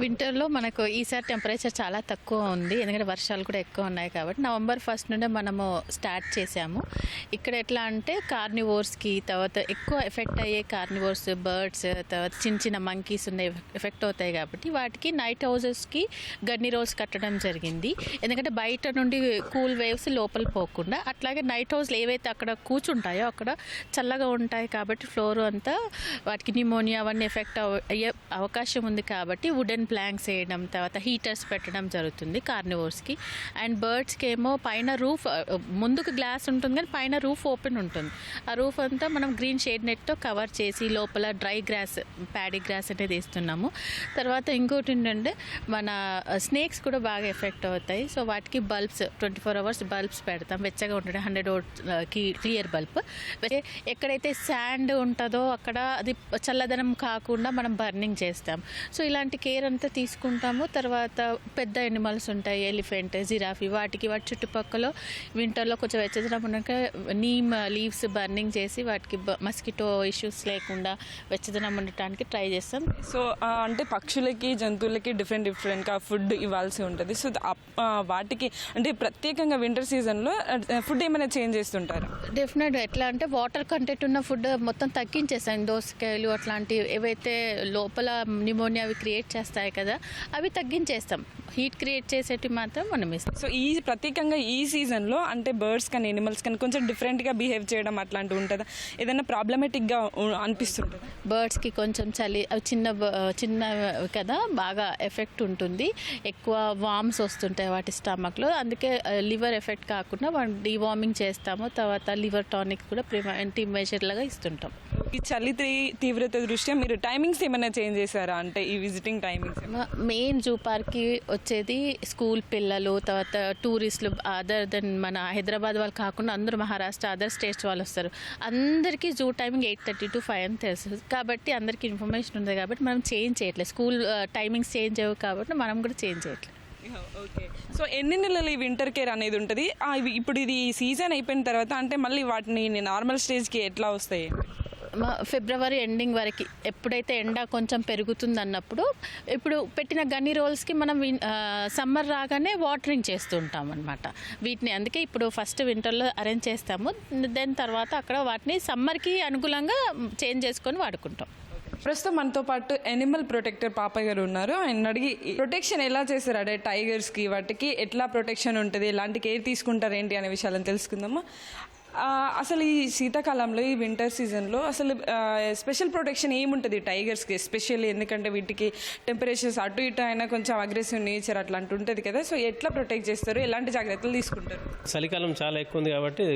[SPEAKER 17] వింటర్లో మనకు ఈసారి టెంపరేచర్ చాలా తక్కువ ఉంది, ఎందుకంటే వర్షాలు కూడా ఎక్కువ ఉన్నాయి కాబట్టి నవంబర్ 1 నుండే మనము స్టార్ట్ చేసాము. ఇక్కడ ఎట్లా అంటే కార్నివోర్స్కి, తర్వాత ఎక్కువ ఎఫెక్ట్ అయ్యే కార్నివోర్స్, బర్డ్స్, తర్వాత చిన్న చిన్న మంకీస్ ఉన్నాయి ఎఫెక్ట్ అవుతాయి కాబట్టి వాటికి నైట్ హౌసెస్కి గన్ని రోల్స్ కట్టడం జరిగింది. ఎందుకంటే బయట నుండి కూల్ వేవ్స్ లోపల పోకుండా. అట్లాగే నైట్ హౌస్లు ఏవైతే అక్కడ కూర్చుంటాయో అక్కడ చల్లగా ఉంటాయి కాబట్టి ఫ్లోర్ అంతా వాటికి న్యూమోనియా అవన్నీ ఎఫెక్ట్ అయ్యే అవకాశం ఉంది కాబట్టి వుడెన్ ప్లాంక్స్ వేయడం, తర్వాత హీటర్స్ పెట్టడం జరుగుతుంది కార్నివోర్స్కి. అండ్ బర్డ్స్కి ఏమో పైన రూఫ్, ముందుకు గ్లాస్ ఉంటుంది కానీ పైన రూఫ్ ఓపెన్ ఉంటుంది. ఆ రూఫ్ అంతా మనం గ్రీన్ షేడ్ నెట్తో కవర్ చేసి లోపల డ్రై గ్రాస్, ప్యాడీ గ్రాస్ అనేది వేస్తున్నాము. తర్వాత ఇంకోటి ఏంటంటే మన స్నేక్స్ కూడా బాగా ఎఫెక్ట్ అవుతాయి. సో వాటికి బల్బ్స్ 24 hours బల్బ్స్ పెడతాం, వెచ్చగా ఉంటుంది. 100 క్లియర్ బల్బ్. ఎక్కడైతే శాండ్ ఉంటుందో అక్కడ అది చల్లదనం కాకుండా మనం బర్నింగ్ చేస్తాం. సో ఇలాంటి కేర్ అంతా తీసుకుంటాము. తర్వాత పెద్ద ఎనిమల్స్ ఉంటాయి, ఎలిఫెంట్, జిరాఫీ, వాటి చుట్టుపక్కల వింటర్లో కొంచెం వెచ్చదనం ఉన్నాక నీమ్ లీవ్స్ బర్నింగ్ చేసి వాటికి మస్కిటో ఇష్యూస్ లేకుండా వెచ్చదనం ఉండటానికి ట్రై చేస్తాం.
[SPEAKER 16] సో అంటే పక్షులకి, జంతువులకి డిఫరెంట్గా ఫుడ్ ఇవ్వాల్సి ఉంటుంది. సో వాటికి అంటే ప్రత్యేకంగా వింటర్ సీజన్లో ఫుడ్ ఏమైనా చేంజ్ చేస్తుంటారు?
[SPEAKER 17] డెఫినెట్గా. ఎట్లా అంటే వాటర్ కంటెంట్ ఉన్న ఫుడ్ మొత్తం తగ్గించేస్తాం. దోసకాయలు అట్లాంటివి ఏవైతే లోపల న్యూమోనియా అవి క్రియేట్ చేస్తాయి కదా, అవి తగ్గించేస్తాం. హీట్ క్రియేట్ చేసేటివి మాత్రం మనం ఇస్తాం.
[SPEAKER 16] సో ఈ ప్రత్యేకంగా ఈ సీజన్లో అంటే బర్డ్స్ కానీ ఎనిమల్స్ కానీ కొంచెం డిఫరెంట్గా బిహేవ్ చేయడం అట్లాంటివి ఉంటుందా? ఏదైనా ప్రాబ్లమేటిక్గా అనిపిస్తుంటుంది?
[SPEAKER 17] బర్డ్స్కి కొంచెం చలి, అవి చిన్న కదా, బాగా ఎఫెక్ట్ ఉంటుంది. ఎక్కువ వామ్స్ వస్తుంటాయి వాటి స్టమక్లో. అందుకే లివర్ ఎఫెక్ట్ కాకుండా డీవార్మింగ్ చేస్తాము. తర్వాత లివర్ టానిక్ కూడా ప్రివెంటివ్ మెజర్ లాగా ఇస్తుంటాం.
[SPEAKER 16] ఈ చలి తీవ్రత దృష్ట్యా మీరు టైమింగ్స్ ఏమైనా చేంజ్ చేశారా? అంటే ఈ విజిటింగ్ టైమింగ్స్
[SPEAKER 17] మెయిన్ జూ పార్క్కి వచ్చేది స్కూల్ పిల్లలు, తర్వాత టూరిస్టులు, అదర్ దెన్ మన హైదరాబాద్ వాళ్ళు కాకుండా అందరూ మహారాష్ట్ర, అదర్ స్టేట్స్ వాళ్ళు వస్తారు. అందరికీ జూ టైమింగ్ 8:30 to 5 అని తెలుసు కాబట్టి అందరికీ ఇన్ఫర్మేషన్ ఉంది కాబట్టి మనం చేంజ్ చేయట్లేదు. స్కూల్ టైమింగ్స్ చేంజ్ అయ్యావు కాబట్టి మనం కూడా చేంజ్ చేయట్లేదు.
[SPEAKER 16] ఓకే. సో ఎన్ని నెలలు ఈ వింటర్ కేర్ అనేది ఉంటుంది? ఇప్పుడు ఇది సీజన్ అయిపోయిన తర్వాత అంటే మళ్ళీ వాటిని నార్మల్ స్టేజ్కి ఎట్లా వస్తాయి?
[SPEAKER 17] ఫిబ్రవరి ఎండింగ్ వరకు, ఎప్పుడైతే ఎండ కొంచెం పెరుగుతుంది అన్నప్పుడు ఇప్పుడు పెట్టిన గన్ని రోల్స్కి మనం సమ్మర్ రాగానే వాటరింగ్ చేస్తూ ఉంటాం అనమాట వీటిని. అందుకే ఇప్పుడు ఫస్ట్ వింటర్లో అరేంజ్ చేస్తాము, దెన్ తర్వాత అక్కడ వాటిని సమ్మర్కి అనుకూలంగా చేంజ్ చేసుకొని వాడుకుంటాం.
[SPEAKER 16] ప్రస్తుతం మనతో పాటు ఎనిమల్ ప్రొటెక్టర్ పాపయ్య గారు ఉన్నారు. ఆయన అడిగి ప్రొటెక్షన్ ఎలా చేస్తారు, అంటే టైగర్స్కి వాటికి ఎట్లా ప్రొటెక్షన్ ఉంటుంది, ఎలాంటి కేర్ తీసుకుంటారు ఏంటి అనే విషయాలను తెలుసుకుందాము. అసలు ఈ శీతాకాలంలో, ఈ వింటర్ సీజన్లో అసలు స్పెషల్ ప్రొటెక్షన్ ఏముంటుంది టైగర్స్కి ఎస్పెషల్లీ? ఎందుకంటే వీటికి టెంపరేచర్స్ అటు ఇటు అయినా కొంచెం అగ్రెసివ్ నేచర్ అట్లాంటి ఉంటుంది కదా. సో ఎట్లా ప్రొటెక్ట్ చేస్తారు, ఎలాంటి జాగ్రత్తలు తీసుకుంటారు?
[SPEAKER 18] చలికాలం చాలా ఎక్కువ ఉంది కాబట్టి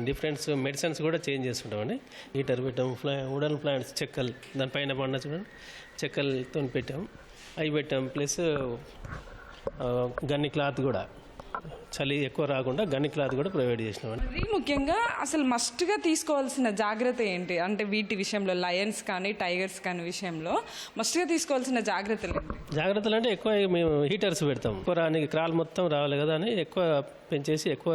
[SPEAKER 18] డిఫరెంట్ మెడిసిన్స్ కూడా చేంజ్ చేసుకుంటామండి. హీటర్ పెట్టాము, వుడెన్ ప్లాంట్స్, చెక్కలు దానిపైన పండ చూడండి, చెక్కలతో పెట్టాము, అవి పెట్టాము. ప్లస్ గన్ని క్లాత్ కూడా చలి ఎక్కువ రాకుండా గన్ని క్లాత్ కూడా ప్రొవైడ్ చేసినామండి.
[SPEAKER 16] మరీ ముఖ్యంగా అసలు మస్ట్గా తీసుకోవాల్సిన జాగ్రత్త ఏంటి? అంటే వీటి విషయంలో లయన్స్ కానీ టైగర్స్ కానీ విషయంలో మస్ట్గా తీసుకోవాల్సిన
[SPEAKER 18] జాగ్రత్తలు అంటే ఎక్కువ మేము హీటర్స్ పెడతాం. ఎక్కువ రానికి క్రాల్ మొత్తం రావాలి కదా అని ఎక్కువ పెంచేసి ఎక్కువ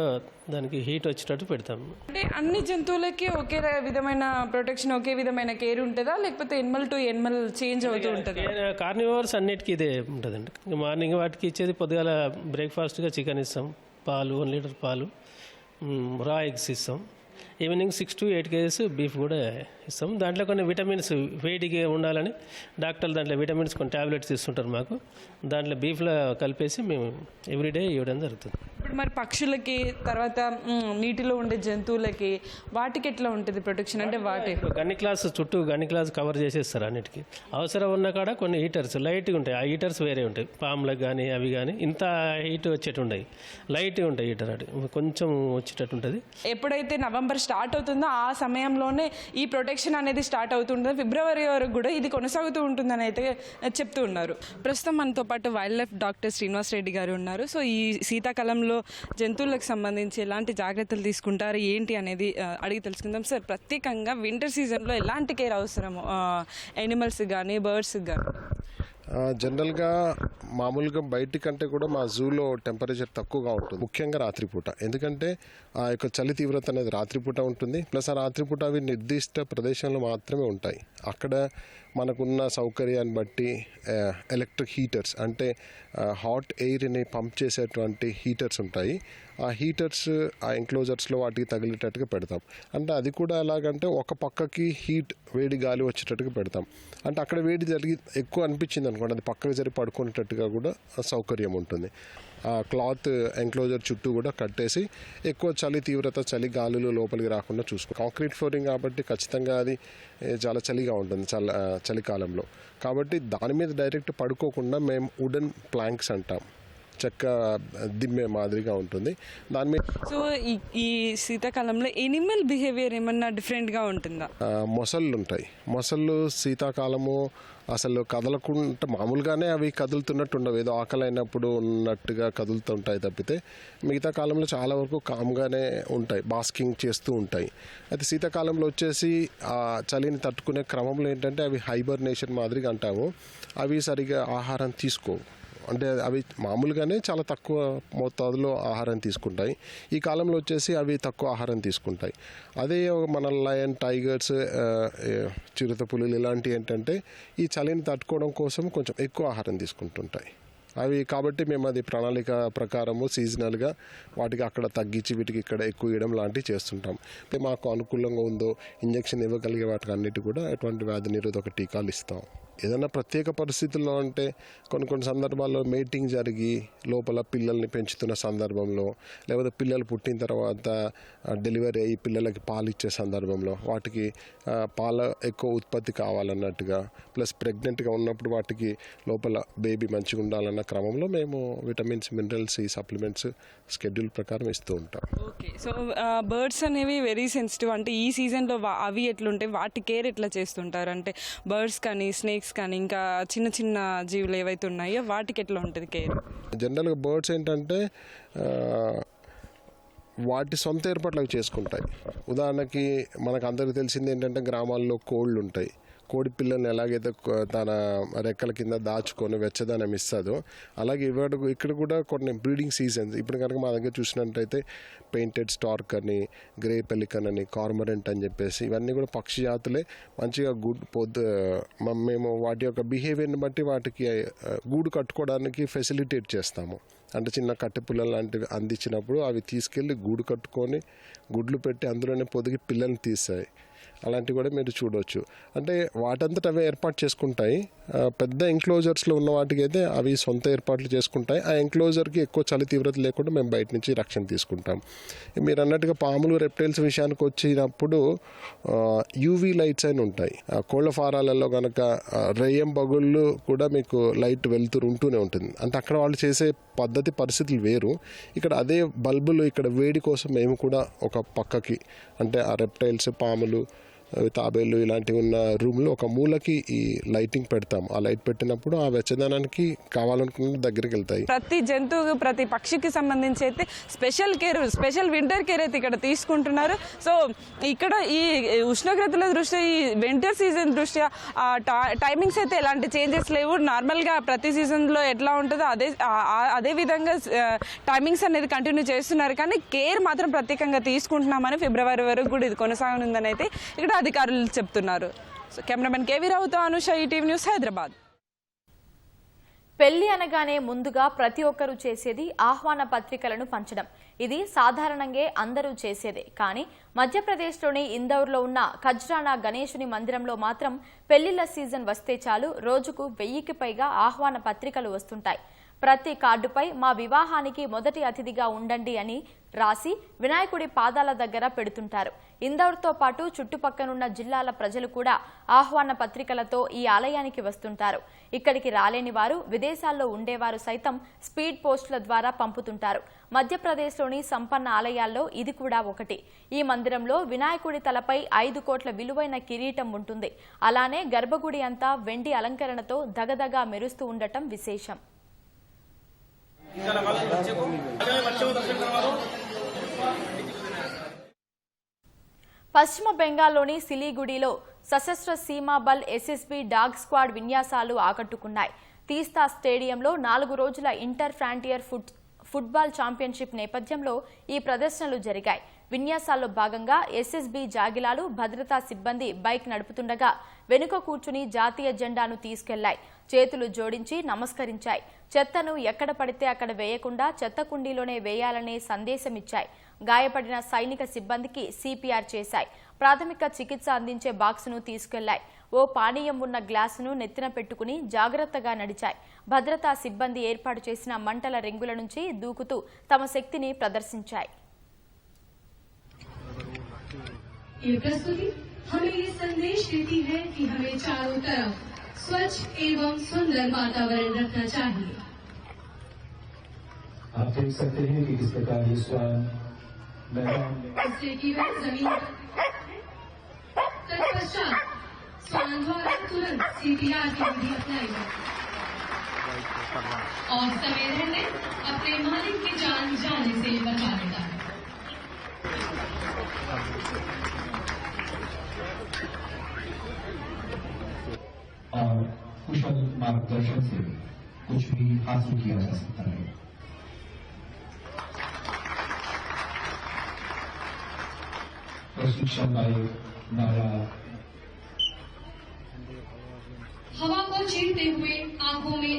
[SPEAKER 18] దానికి హీట్ వచ్చేటట్టు పెడతాం.
[SPEAKER 16] అంటే అన్ని జంతువులకి ఒకే విధమైన ప్రొటెక్షన్, ఒకే విధమైన కేర్ ఉంటుందా, లేకపోతే ఎనిమల్ టు ఎనిమల్ చేంజ్ అవుతూ ఉంటుంది?
[SPEAKER 18] కార్నివర్స్ అన్నిటికీ ఇదే ఉంటుందండి. మార్నింగ్ వాటికి ఇచ్చేది పొద్దుగాల బ్రేక్ఫాస్ట్గా చికెన్ ఇస్తాం, పాలు 1 లీటర్ పాలు, రా ఎగ్స్ ఇస్తాం. ఈవినింగ్ 6 to 8 kgs బీఫ్ కూడా ఇస్తాం. దాంట్లో కొన్ని విటమిన్స్ వేడిగా ఉండాలని డాక్టర్లు దాంట్లో విటమిన్స్ కొన్ని టాబ్లెట్స్ ఇస్తుంటారు మాకు. దాంట్లో బీఫ్లో కలిపేసి మేము ఎవ్రీడే ఇవ్వడం జరుగుతుంది.
[SPEAKER 16] ఇప్పుడు మరి పక్షులకి, తర్వాత నీటిలో ఉండే జంతువులకి వాటికి ఎట్లా ఉంటుంది ప్రొటెక్షన్? అంటే వాటి
[SPEAKER 18] గన్ని క్లాస్ చుట్టూ గన్ని క్లాస్ కవర్ చేసేస్తారు అన్నిటికీ. అవసరం ఉన్న కాడ కొన్ని హీటర్స్ లైట్గా ఉంటాయి. ఆ హీటర్స్ వేరే ఉంటాయి. పాములకు కానీ అవి కానీ ఇంత హీట్ వచ్చేట్టు ఉంటాయి. లైట్గా ఉంటాయి హీటర్, అటు కొంచెం వచ్చేటట్టు ఉంటుంది.
[SPEAKER 16] ఎప్పుడైతే నవంబర్ స్టార్ట్ అవుతుందో ఆ సమయంలోనే ఈ ప్రొటెక్షన్ అనేది స్టార్ట్ అవుతుంటుంది. ఫిబ్రవరి వరకు కూడా ఇది కొనసాగుతూ ఉంటుందని అయితే చెప్తూ ఉన్నారు. ప్రస్తుతం మనతో పాటు wild life doctor Srinivas Reddy గారు ఉన్నారు. సో ఈ శీతాకాలంలో జంతువులకు సంబంధించి ఎలాంటి జాగ్రత్తలు తీసుకుంటారు ఏంటి అనేది అడిగి తెలుసుకుందాం. సార్, ప్రత్యేకంగా వింటర్ సీజన్లో ఎలాంటి కేర్ అవసరము యానిమల్స్ కానీ బర్డ్స్ కానీ?
[SPEAKER 19] జనరల్గా మామూలుగా బయటి కంటే కూడా మా జూలో టెంపరేచర్ తక్కువగా ఉంటుంది, ముఖ్యంగా రాత్రిపూట. ఎందుకంటే ఆ యొక్క చలి తీవ్రత అనేది రాత్రిపూట ఉంటుంది. ప్లస్ ఆ రాత్రిపూట అవి నిర్దిష్ట ప్రదేశంలో మాత్రమే ఉంటాయి. అక్కడ మనకున్న సౌకర్యాన్ని బట్టి ఎలక్ట్రిక్ హీటర్స్, అంటే హాట్ ఎయిర్ని పంప్ చేసేటువంటి హీటర్స్ ఉంటాయి. ఆ హీటర్స్ ఆ ఎంక్లోజర్స్లో వాటికి తగిలేటట్టుగా పెడతాం. అంటే అది కూడా ఎలాగంటే ఒక పక్కకి హీట్, వేడి గాలి వచ్చేటట్టుగా పెడతాం. అంటే అక్కడ వేడి జరిగి ఎక్కువ అనిపించింది అనుకోండి, అది పక్కకు జరి పడుకునేటట్టుగా కూడా సౌకర్యం ఉంటుంది. ఆ క్లాత్ ఎంక్లోజర్ చుట్టూ కూడా కట్టేసి ఎక్కువ చలి తీవ్రత, చలి గాలులు లోపలికి రాకుండా చూసుకో. కాంక్రీట్ ఫ్లోరింగ్ కాబట్టి ఖచ్చితంగా అది చాలా చలిగా ఉంటుంది చలికాలంలో. కాబట్టి దాని మీద డైరెక్ట్ పడుకోకుండా మేము వుడెన్ ప్లాంక్స్ అంటాం, చెక్క దిమ్మె మాదిరిగా ఉంటుంది దాని మీద.
[SPEAKER 16] సో ఈ శీతాకాలంలో ఎనిమల్ బిహేవియర్ ఏమన్నా డిఫరెంట్గా ఉంటుందా?
[SPEAKER 19] మొసళ్ళు ఉంటాయి. మొసళ్ళు శీతాకాలము అసలు కదలకుండా, మామూలుగానే అవి కదులుతున్నట్టు ఉండవు, ఏదో ఆకలి అయినప్పుడు ఉన్నట్టుగా కదులుతుంటాయి తప్పితే మిగతా కాలంలో చాలా వరకు కామ్గానే ఉంటాయి, బాస్కింగ్ చేస్తూ ఉంటాయి. అయితే శీతాకాలంలో వచ్చేసి ఆ చలిని తట్టుకునే క్రమంలో ఏంటంటే అవి హైబర్నేషన్ మాదిరిగా అంటాము. అవి సరిగా ఆహారం తీసుకోవు. అంటే అవి మామూలుగానే చాలా తక్కువ మోతాదులో ఆహారం తీసుకుంటాయి. ఈ కాలంలో వచ్చేసి అవి తక్కువ ఆహారం తీసుకుంటాయి. అదే మన లయన్, టైగర్స్, చిరుతపులులు ఇలాంటివి ఏంటంటే ఈ చలిని తట్టుకోవడం కోసం కొంచెం ఎక్కువ ఆహారం తీసుకుంటుంటాయి అవి. కాబట్టి మేము అది ప్రణాళిక ప్రకారము సీజనల్గా వాటికి అక్కడ తగ్గించి వీటికి ఇక్కడ ఎక్కువ ఇవ్వడం లాంటివి చేస్తుంటాం. మాకు అనుకూలంగా ఉందో ఇంజక్షన్ ఇవ్వగలిగే వాటికి అన్నిటి కూడా ఎటువంటి వ్యాధి నిరోధక టీకాలు ఇస్తాం. ఏదైనా ప్రత్యేక పరిస్థితుల్లో అంటే కొన్ని సందర్భాల్లో మేటింగ్ జరిగి లోపల పిల్లల్ని పెంచుతున్న సందర్భంలో, లేకపోతే పిల్లలు పుట్టిన తర్వాత డెలివరీ అయ్యి పిల్లలకి పాలు ఇచ్చే సందర్భంలో, వాటికి పాల ఎక్కువ ఉత్పత్తి కావాలన్నట్టుగా, ప్లస్ ప్రెగ్నెంట్గా ఉన్నప్పుడు వాటికి లోపల బేబీ మంచిగా ఉండాలన్న క్రమంలో మేము విటమిన్స్, మినరల్స్, ఈ సప్లిమెంట్స్ షెడ్యూల్ ప్రకారం ఇస్తూ ఉంటాం.
[SPEAKER 16] ఓకే. సో బర్డ్స్ అనేవి వెరీ సెన్సిటివ్. అంటే ఈ సీజన్లో అవి ఎట్లుంటాయి, వాటి కేర్ ఎట్లా చేస్తుంటారు? అంటే బర్డ్స్ కానీ, స్నేక్స్ కానీ, ఇంకా చిన్న చిన్న జీవులు ఏవైతే ఉన్నాయో వాటికి ఎట్లా ఉంటుంది కేర్?
[SPEAKER 19] జనరల్గా బర్డ్స్ ఏంటంటే వాటి సొంత ఏర్పాట్లు అవి చేసుకుంటాయి. ఉదాహరణకి మనకు అందరికీ తెలిసింది ఏంటంటే గ్రామాల్లో కోళ్ళు ఉంటాయి. కోడి పిల్లల్ని ఎలాగైతే తన రెక్కల కింద దాచుకొని వెచ్చదనం ఇస్తుందో, అలాగే ఇక్కడ కూడా కొన్ని బ్రీడింగ్ సీజన్స్, ఇప్పుడు కనుక మా దగ్గర చూసినట్టయితే పెయింటెడ్ స్టార్క్ అని, గ్రే పెలికన్ అని, కార్మరెంట్ అని చెప్పేసి ఇవన్నీ కూడా పక్షి జాతులే. మంచిగా మేము వాటి యొక్క బిహేవియర్ని బట్టి వాటికి గూడు కట్టుకోవడానికి ఫెసిలిటేట్ చేస్తాము. అంటే చిన్న కట్టెపుల్లలు లాంటివి అందించినప్పుడు అవి తీసుకెళ్ళి గూడు కట్టుకొని గుడ్లు పెట్టి అందులోనే పొదిగి పిల్లల్ని తీస్తాయి. అలాంటివి కూడా మీరు చూడవచ్చు. అంటే వాటంతట అవే ఏర్పాటు చేసుకుంటాయి. పెద్ద ఎంక్లోజర్స్లో ఉన్న వాటికి అయితే అవి సొంత ఏర్పాట్లు చేసుకుంటాయి. ఆ ఎంక్లోజర్కి ఎక్కువ చలి తీవ్రత లేకుండా మేము బయట నుంచి రక్షణ తీసుకుంటాం. మీరు అన్నట్టుగా పాములు, రెప్టైల్స్ విషయానికి వచ్చినప్పుడు యూవీ లైట్స్ అని ఉంటాయి. కోళ్ల ఫారాలలో కనుక రేయం బగుళ్ళు కూడా మీకు లైట్ వెలుతురు ఉంటూనే ఉంటుంది. అంటే అక్కడ వాళ్ళు చేసే పద్ధతి, పరిస్థితులు వేరు. ఇక్కడ అదే బల్బులు ఇక్కడ వేడి కోసం మేము కూడా ఒక పక్కకి, అంటే ఆ రెప్టైల్స్, పాములు, తాబేళ్ళు ఇలాంటివి ఉన్న రూమ్లో ఒక మూలకి ఈ లైటింగ్ పెడతాం. ఆ లైట్ పెట్టినప్పుడు ఆ వెచ్చదనానికి కావాలనుకున్న దగ్గరికి వెళ్తాయి.
[SPEAKER 16] ప్రతి జంతువు ప్రతి పక్షికి సంబంధించి అయితే స్పెషల్ వింటర్ కేర్ అయితే ఇక్కడ తీసుకుంటున్నారు. సో ఇక్కడ ఈ ఉష్ణోగ్రతల దృష్ట్యా ఈ వింటర్ సీజన్ దృష్ట్యా టైమింగ్స్ అయితే ఎలాంటి చేంజెస్ లేవు. నార్మల్గా ప్రతి సీజన్లో ఎట్లా ఉంటుందో అదే విధంగా టైమింగ్స్ అనేది కంటిన్యూ చేస్తున్నారు. కానీ కేర్ మాత్రం ప్రత్యేకంగా తీసుకుంటున్నామని ఫిబ్రవరి వరకు కూడా ఇది కొనసాగనుందని అయితే ఇక్కడ అధికారులు చెప్తున్నారు. సో కెమెరామెన్ కేవీ రావుతో అనుష, ఈటీవీ న్యూస్, హైదరాబాద్.
[SPEAKER 1] పెళ్లి అనగానే ముందుగా ప్రతి ఒక్కరూ చేసేది ఆహ్వాన పత్రికలను పంచడం. ఇది సాధారణంగా అందరూ చేసేదే. కానీ మధ్యప్రదేశ్లోని ఇందౌర్లో ఉన్న ఖజ్రానా గణేశుని మందిరంలో మాత్రం పెళ్లిళ్ల సీజన్ వస్తే చాలు రోజుకు 1000కి పైగా ఆహ్వాన పత్రికలు వస్తుంటాయి. ప్రతి కార్డుపై మా వివాహానికి మొదటి అతిథిగా ఉండండి అని రాసి వినాయకుడి పాదాల దగ్గర పెడుతుంటారు. ఇందౌర్తో పాటు చుట్టుపక్కనున్న జిల్లాల ప్రజలు కూడా ఆహ్వాన పత్రికలతో ఈ ఆలయానికి వస్తుంటారు. ఇక్కడికి రాలేని వారు, విదేశాల్లో ఉండేవారు సైతం స్పీడ్ పోస్టుల ద్వారా పంపుతుంటారు. మధ్యప్రదేశ్లోని సంపన్న ఆలయాల్లో ఇది కూడా ఒకటి. ఈ మందిరంలో వినాయకుడి తలపై 5 కోట్ల విలువైన కిరీటం ఉంటుంది. అలానే గర్భగుడి అంతా వెండి అలంకరణతో దగదగా మెరుస్తూ ఉండటం విశేషం. పశ్చిమ బెంగాల్లోని సిలిగుడిలో సశస్త్ర సీమా బల్ ఎస్ఎస్బీ డాగ్ స్క్వాడ్ విన్యాసాలు ఆకట్టుకున్నాయి. తీస్తా స్టేడియంలో 4 రోజుల ఇంటర్ ఫ్రాంటియర్ ఫుట్బాల్ ఛాంపియన్షిప్ నేపథ్యంలో ఈ ప్రదర్శనలు జరిగాయి. విన్యాసాల్లో భాగంగా ఎస్ఎస్బీ జాగిలాలు, భద్రతా సిబ్బంది బైక్ నడుపుతుండగా వెనుక కూర్చుని జాతీయ జెండాను తీసుకెళ్లాయి. చేతులు జోడించి నమస్కరించాయి. చెత్తను ఎక్కడ పడితే అక్కడ వేయకుండా చెత్త కుండీలోనే వేయాలనే సందేశమిచ్చాయి. గాయపడిన సైనిక సిబ్బందికి సిపిఆర్ చేశాయి. ప్రాథమిక చికిత్స అందించే బాక్సును తీసుకెళ్లాయి. ఓ పానీయం ఉన్న గ్లాసును నెత్తిన పెట్టుకుని జాగ్రత్తగా నడిచాయి. భద్రతా సిబ్బంది ఏర్పాటు చేసిన మంటల రింగుల నుంచి దూకుతూ తమ శక్తిని ప్రదర్శించాయి.
[SPEAKER 20] ये प्रस्तुति हमें ये संदेश देती है कि हमें चारों तरफ स्वच्छ एवं सुंदर वातावरण रखना चाहिए.
[SPEAKER 21] आप देख सकते हैं कि किस प्रकार ये श्वान मैदान में
[SPEAKER 20] इससे केवल जमीन तत्पश्चात श्वान द्वारा तुरंत सीपीआर की विधि अपनाई जाती और समय रहने अपने मालिक की जान जाने से बचा लेता है.
[SPEAKER 21] और कुशल मार्गदर्शन से कुछ भी हासिल किया जा सकता है. प्रशिक्षण का एक नया
[SPEAKER 20] हवा को छीनते हुए आंखों में